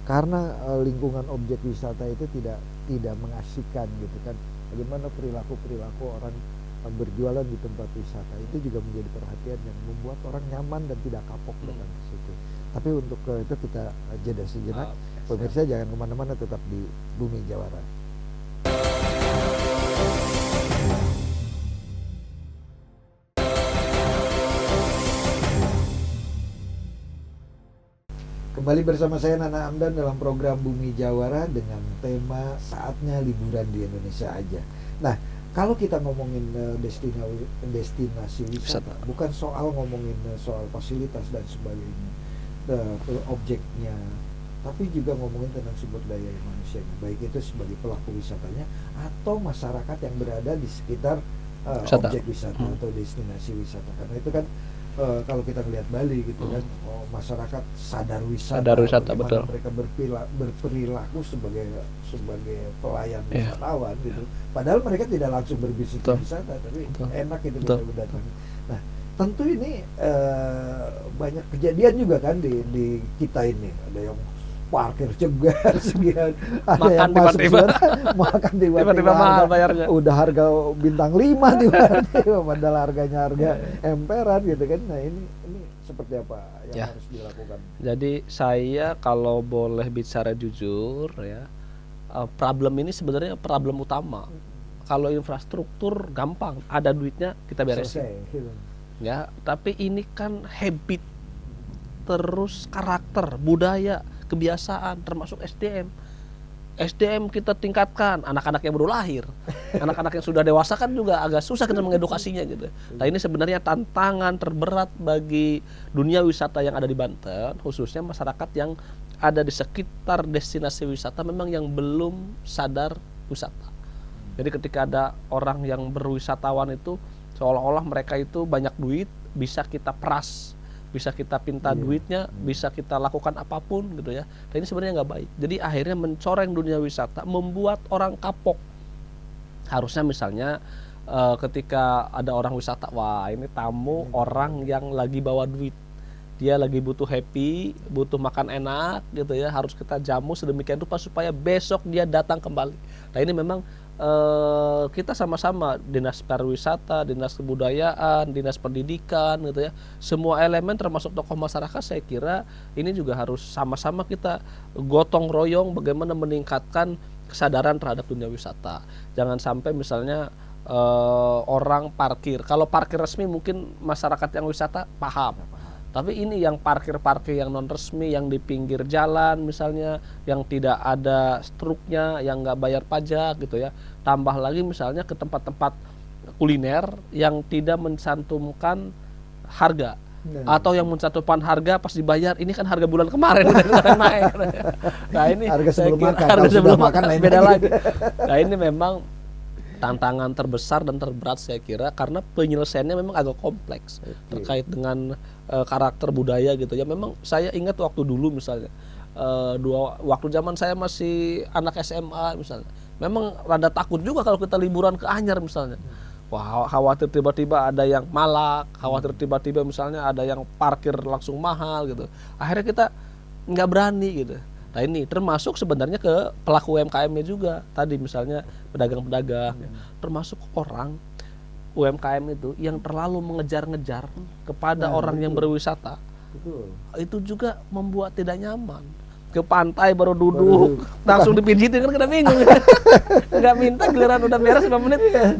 karena lingkungan objek wisata itu tidak mengasihkan gitu kan. Bagaimana perilaku orang berjualan di tempat wisata itu juga menjadi perhatian yang membuat orang nyaman dan tidak kapok datang ke situ. Tapi untuk itu kita jeda sejenak. Pemirsa jangan kemana-mana, tetap di Bumi Jawara. Kembali bersama saya Nana Amdan dalam program Bumi Jawara dengan tema saatnya liburan di Indonesia aja. Nah, kalau kita ngomongin destinasi wisata, bukan soal ngomongin soal fasilitas dan sebagainya, objeknya, tapi juga ngomongin tentang sumber daya manusianya, baik itu sebagai pelaku wisatanya atau masyarakat yang berada di sekitar objek wisata atau destinasi wisata. Karena itu kan kalau kita lihat Bali gitu kan, masyarakat sadar wisata betul. Mereka berperilaku sebagai pelayan wisatawan gitu. Padahal mereka tidak langsung berbisnis wisata, tapi enak itu mereka berdatangan. Nah, tentu ini banyak kejadian juga kan di kita ini. Ada yang parkir cegar sekian, ada makan yang masuk tiba-tiba makan tiba-tiba mahal bayarnya. Udah harga bintang 5 tiba-tiba padahal harganya harga emperan gitu kan. Nah, ini seperti apa yang harus dilakukan? Jadi saya kalau boleh bicara jujur ya, problem ini sebenarnya problem utama. Kalau infrastruktur gampang, ada duitnya kita beresin. Ya, tapi ini kan habit, terus karakter, budaya, kebiasaan, termasuk SDM kita tingkatkan. Anak-anak yang baru lahir, anak-anak yang sudah dewasa kan juga agak susah kita mengedukasinya gitu. Nah, ini sebenarnya tantangan terberat bagi dunia wisata yang ada di Banten, khususnya masyarakat yang ada di sekitar destinasi wisata memang yang belum sadar wisata. Jadi ketika ada orang yang berwisatawan itu seolah-olah mereka itu banyak duit, bisa kita peras, bisa kita pinta duitnya, bisa kita lakukan apapun gitu ya. Dan ini sebenarnya nggak baik. Jadi akhirnya mencoreng dunia wisata, membuat orang kapok. Harusnya misalnya ketika ada orang wisata, wah ini tamu orang yang lagi bawa duit, dia lagi butuh happy, butuh makan enak gitu ya, harus kita jamu sedemikian rupa supaya besok dia datang kembali. Nah, ini memang kita sama-sama, dinas pariwisata, dinas kebudayaan, dinas pendidikan gitu ya, semua elemen termasuk tokoh masyarakat, saya kira ini juga harus sama-sama kita gotong royong bagaimana meningkatkan kesadaran terhadap dunia wisata. Jangan sampai misalnya orang parkir, kalau parkir resmi mungkin masyarakat yang wisata paham. Tapi ini yang parkir-parkir yang non resmi, yang di pinggir jalan misalnya, yang tidak ada struknya, yang nggak bayar pajak gitu ya. Tambah lagi misalnya ke tempat-tempat kuliner yang tidak mencantumkan harga. Atau yang mencantumkan harga pas dibayar, ini kan harga bulan kemarin udah naik. Nah, ini harga sebelum makan, harga sebelum makan beda lagi. lagi. Nah, ini memang tantangan terbesar dan terberat saya kira, karena penyelesaiannya memang agak kompleks terkait dengan karakter budaya gitu ya. Memang saya ingat waktu dulu misalnya waktu zaman saya masih anak SMA misalnya, memang rada takut juga kalau kita liburan ke Anyar misalnya. Wah, khawatir tiba-tiba ada yang malak, khawatir tiba-tiba misalnya ada yang parkir langsung mahal gitu. Akhirnya kita nggak berani gitu. Nah, ini termasuk sebenarnya ke pelaku UMKM-nya juga. Tadi misalnya pedagang-pedagang, termasuk orang UMKM itu yang terlalu mengejar-ngejar kepada orang yang berwisata. Itu juga membuat tidak nyaman. Ke pantai baru duduk, langsung dipijitin kan kita bingung. Nggak minta, giliran udah beres 5 menit, 20.000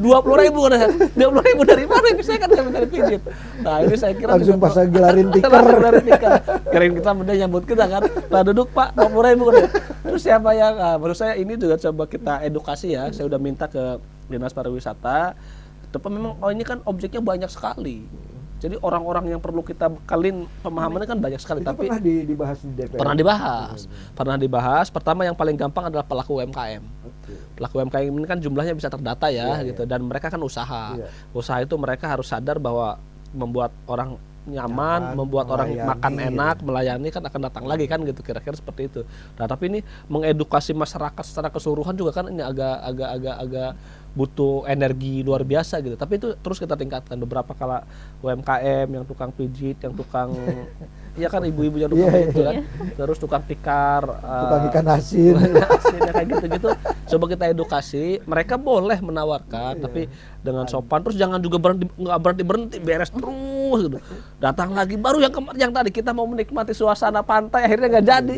kan. 20.000 dari mana? Saya kan nggak minta dipijit. Nah, ini saya kira langsung pasang gelarin tikar. Kirain kita benda nyambut kita kan. Nah, duduk Pak, 20.000 kan. Terus siapa yang, menurut saya ini juga coba kita edukasi ya. Saya udah minta ke Dinas Pariwisata. Tapi memang ini kan objeknya banyak sekali. Jadi orang-orang yang perlu kita bekalin pemahamannya kan banyak sekali. Itu tapi pernah dibahas di DPR? Pernah dibahas. Pertama yang paling gampang adalah pelaku UMKM. Pelaku UMKM ini kan jumlahnya bisa terdata ya, gitu. Dan mereka kan usaha. Usaha itu mereka harus sadar bahwa membuat orang nyaman, membuat orang makan enak, melayani kan akan datang lagi kan gitu, kira-kira seperti itu. Nah, tapi ini mengedukasi masyarakat secara keseluruhan juga kan ini agak butuh energi luar biasa gitu. Tapi itu terus kita tingkatkan. Beberapa kala UMKM yang tukang pijit, yang tukang ya kan ibu-ibu yang tukang itu kan, terus tukang tikar, tukang ikan asin, kayak gitu-gitu. Coba kita edukasi, mereka boleh menawarkan, tapi dengan sopan. Terus jangan juga nggak berhenti beres terus gitu. Datang lagi baru yang tadi kita mau menikmati suasana pantai akhirnya nggak jadi.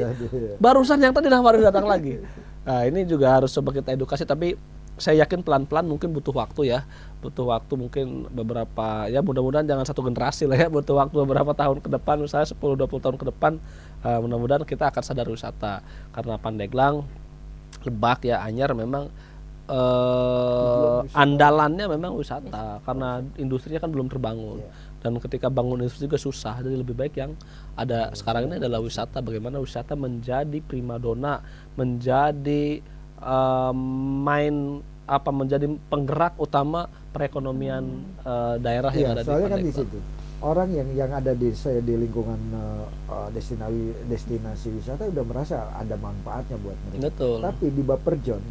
Barusan yang tadi nawarin datang lagi. Nah, ini juga harus coba kita edukasi, tapi saya yakin pelan-pelan mungkin butuh waktu ya, butuh waktu mungkin beberapa, ya mudah-mudahan jangan satu generasi lah ya, butuh waktu beberapa tahun ke depan, misalnya 10-20 tahun ke depan, mudah-mudahan kita akan sadar wisata. Karena Pandeglang, Lebak ya, Anyar memang andalannya memang wisata, karena industrinya kan belum terbangun. Dan ketika bangun industri juga susah, jadi lebih baik yang ada sekarang ini adalah wisata. Bagaimana wisata menjadi primadona, menjadi menjadi penggerak utama perekonomian daerah yang ada di soalnya kan di Pandeglang. situ orang yang ada di lingkungan destinasi wisata udah merasa ada manfaatnya buat mereka. Betul. Tapi di Baperjon,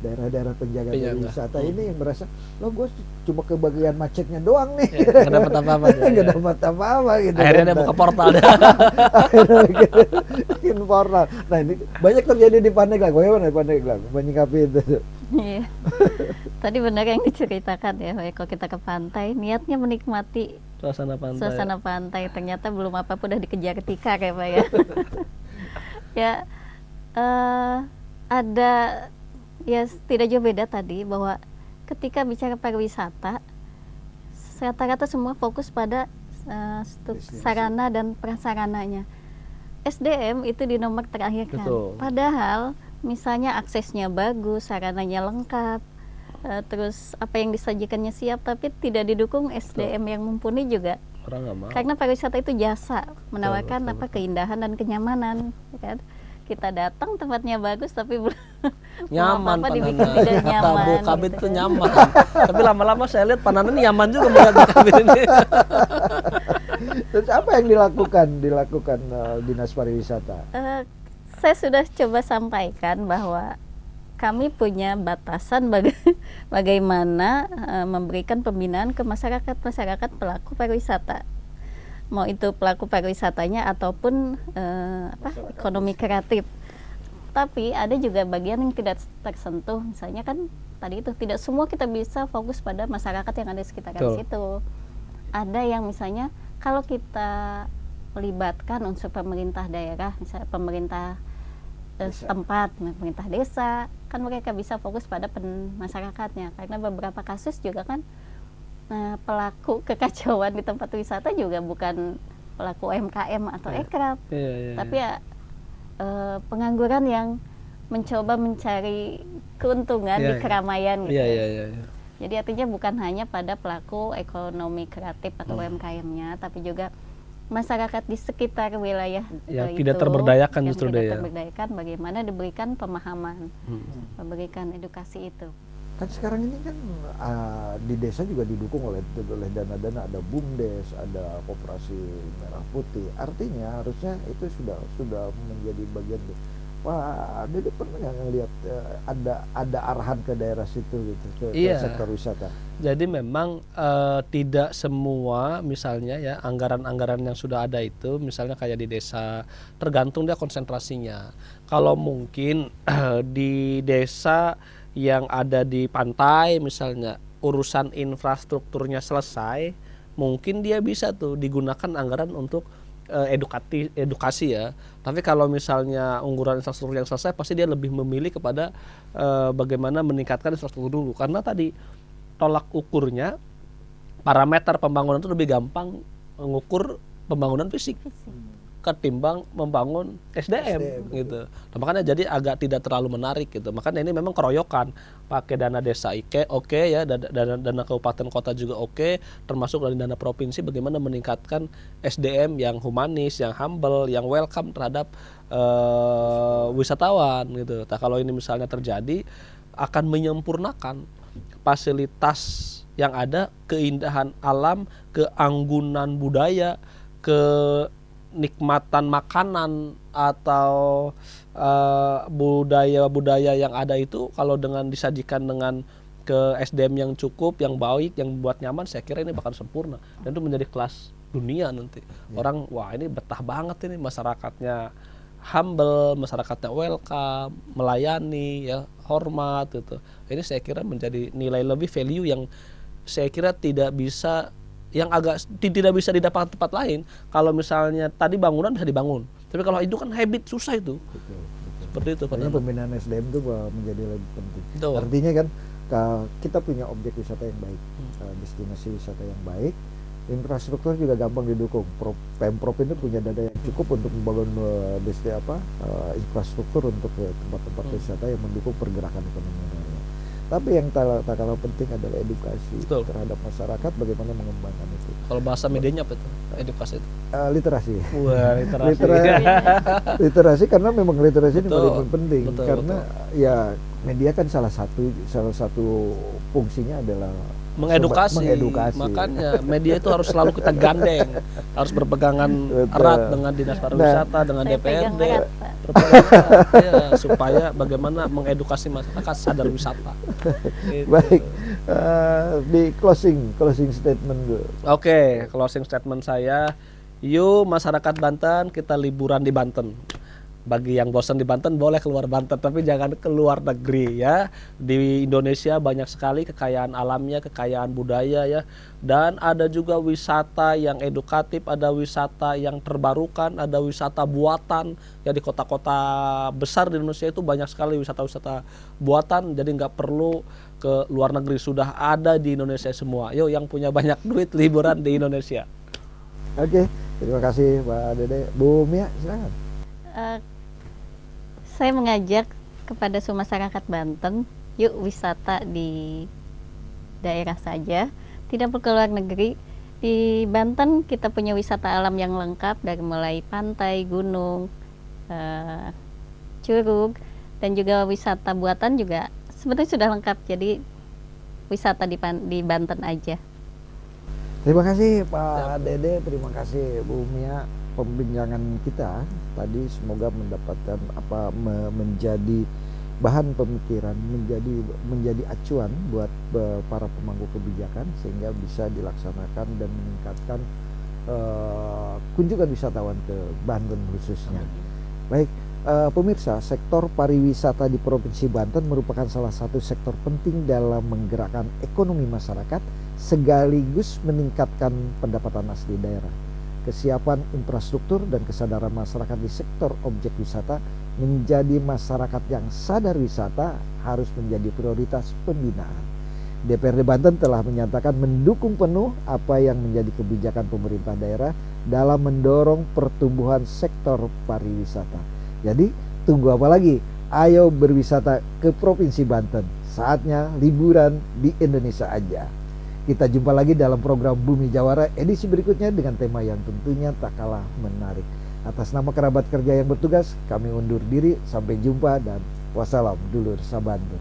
daerah-daerah penjaga wisata ini yang merasa, lo gue cuma kebagian macetnya doang nih, Nggak dapat apa-apa. nggak dapat apa-apa gitu. Akhirnya kan. dia buka portal. Akhirnya bikin portal. Nah ini banyak terjadi di Pandeglang. Bagaimana di Pandeglang menyikapi itu? Iya. Tadi benar yang diceritakan ya, kalau kita ke pantai niatnya menikmati Suasana pantai. suasana pantai, ternyata belum apa-apa udah dikejar tikar ya Pak ya. Ya ada ya tidak jauh beda tadi bahwa ketika bicara pariwisata rata-rata semua fokus pada sarana dan prasarananya. SDM itu di nomor terakhir kan. Betul. Padahal misalnya aksesnya bagus, sarananya lengkap, terus apa yang disajikannya siap, tapi tidak didukung SDM yang mumpuni juga. Orang nggak mau. Karena pariwisata itu jasa, menawarkan betul. keindahan dan kenyamanan, ya kan? Kita datang tempatnya bagus tapi belum Nyaman apa-apa dibikin Panana. tidak Kata nyaman. Bu Kabit gitu itu kan. nyaman. Tapi lama-lama saya lihat Panana nyaman juga melihat Bu Kabit ini. Terus apa yang dilakukan dinas pariwisata? Saya sudah coba sampaikan bahwa kami punya batasan bagaimana memberikan pembinaan ke masyarakat pelaku pariwisata. Mau itu pelaku pariwisatanya ataupun ekonomi kreatif. Tapi ada juga bagian yang tidak tersentuh. Misalnya kan tadi itu tidak semua kita bisa fokus pada masyarakat yang ada di sekitaran Betul. situ. Ada yang misalnya kalau kita melibatkan unsur pemerintah daerah, misalnya pemerintah setempat, pemerintah desa, kan mereka bisa fokus pada masyarakatnya. Karena beberapa kasus juga kan pelaku kekacauan di tempat wisata juga bukan pelaku UMKM atau ekraf, tapi ya pengangguran yang mencoba mencari keuntungan di keramaian gitu. Jadi artinya bukan hanya pada pelaku ekonomi kreatif atau UMKM-nya, tapi juga masyarakat di sekitar wilayah yang itu, tidak terberdayakan yang justru tidak dia. terberdayakan, bagaimana diberikan pemahaman, memberikan edukasi itu. Kan sekarang ini kan di desa juga didukung oleh dana-dana, ada BUMDes, ada Koperasi Merah Putih. Artinya harusnya itu sudah menjadi bagian. Wah, Dede pernah nggak ngelihat ada arahan ke daerah situ gitu, ke sektor wisata? Jadi memang tidak semua misalnya ya anggaran-anggaran yang sudah ada itu, misalnya kayak di desa, tergantung dia konsentrasinya. Kalau mungkin di desa yang ada di pantai misalnya urusan infrastrukturnya selesai, mungkin dia bisa tuh digunakan anggaran untuk edukasi ya. Tapi kalau misalnya ungguran infrastruktur yang selesai, pasti dia lebih memilih kepada bagaimana meningkatkan infrastruktur dulu, karena tadi tolak ukurnya parameter pembangunan itu lebih gampang mengukur pembangunan fisik ketimbang membangun SDM gitu. Nah, makanya jadi agak tidak terlalu menarik gitu. Makanya ini memang keroyokan, pakai dana desa oke ya, dana kabupaten kota juga oke, termasuk dari dana provinsi, bagaimana meningkatkan SDM yang humanis, yang humble, yang welcome terhadap wisatawan gitu. Nah, kalau ini misalnya terjadi, akan menyempurnakan fasilitas yang ada, keindahan alam, keanggunan budaya, kenikmatan makanan atau budaya-budaya yang ada itu, kalau dengan disajikan dengan ke SDM yang cukup, yang baik, yang buat nyaman, saya kira ini bakal sempurna dan itu menjadi kelas dunia nanti. Orang wah ini betah banget ini, masyarakatnya humble, masyarakatnya welcome, melayani ya, hormat gitu. Ini saya kira menjadi nilai lebih, value yang saya kira tidak bisa didapat tempat lain. Kalau misalnya tadi bangunan bisa dibangun, tapi kalau itu kan habit, susah itu. Betul. Seperti itu. Makanya pembinaan SDM itu menjadi lebih penting. Betul. Artinya kan kita punya objek wisata yang baik, destinasi wisata yang baik, infrastruktur juga gampang didukung. Pemprov ini punya dana yang cukup untuk membangun infrastruktur untuk tempat-tempat wisata yang mendukung pergerakan ekonomi daerah. Tapi yang tak kalah penting adalah edukasi terhadap masyarakat, bagaimana mengembangkan itu. Kalau bahasa medianya apa itu? Edukasi itu? Literasi. Wah, literasi. Literasi, karena memang literasi ini Betul. paling penting. Betul, Karena ya media kan salah satu fungsinya adalah mengedukasi. Makanya media itu harus selalu kita gandeng, harus berpegangan erat dengan dinas pariwisata, dengan Saya pegang DPRD, erat, Pak. ya, supaya bagaimana mengedukasi masyarakat sadar wisata. Gitu. baik. Di closing statement dulu. Oke, closing statement saya, yuk masyarakat Banten, kita liburan di Banten. Bagi yang bosan di Banten boleh keluar Banten, tapi jangan keluar negeri ya. Di Indonesia banyak sekali kekayaan alamnya, kekayaan budaya ya. Dan ada juga wisata yang edukatif, ada wisata yang terbarukan, ada wisata buatan. Ya di kota-kota besar di Indonesia itu banyak sekali wisata-wisata buatan, jadi nggak perlu ke luar negeri, sudah ada di Indonesia semua. Yuk yang punya banyak duit liburan di Indonesia. Oke, terima kasih Pak Dede. Bu Mia, silakan. Saya mengajak kepada semua masyarakat Banten, yuk wisata di daerah saja, tidak perlu ke luar negeri. Di Banten kita punya wisata alam yang lengkap, dari mulai pantai, gunung, curug, dan juga wisata buatan juga sebetulnya sudah lengkap. Jadi wisata di Banten aja. Terima kasih Pak Dede, terima kasih Bu Mia. Pembincangan kita tadi semoga mendapatkan menjadi bahan pemikiran, menjadi acuan buat para pemangku kebijakan, sehingga bisa dilaksanakan dan meningkatkan kunjungan wisatawan ke Banten khususnya. Baik, pemirsa, sektor pariwisata di Provinsi Banten merupakan salah satu sektor penting dalam menggerakkan ekonomi masyarakat sekaligus meningkatkan pendapatan asli daerah. Kesiapan infrastruktur dan kesadaran masyarakat di sektor objek wisata menjadi masyarakat yang sadar wisata harus menjadi prioritas pembinaan. DPRD Banten telah menyatakan mendukung penuh apa yang menjadi kebijakan pemerintah daerah dalam mendorong pertumbuhan sektor pariwisata. Jadi tunggu apa lagi? Ayo berwisata ke Provinsi Banten. Saatnya liburan di Indonesia aja. Kita jumpa lagi dalam program Bumi Jawara edisi berikutnya dengan tema yang tentunya tak kalah menarik. Atas nama kerabat kerja yang bertugas, kami undur diri. Sampai jumpa dan wassalam dulur sabanten.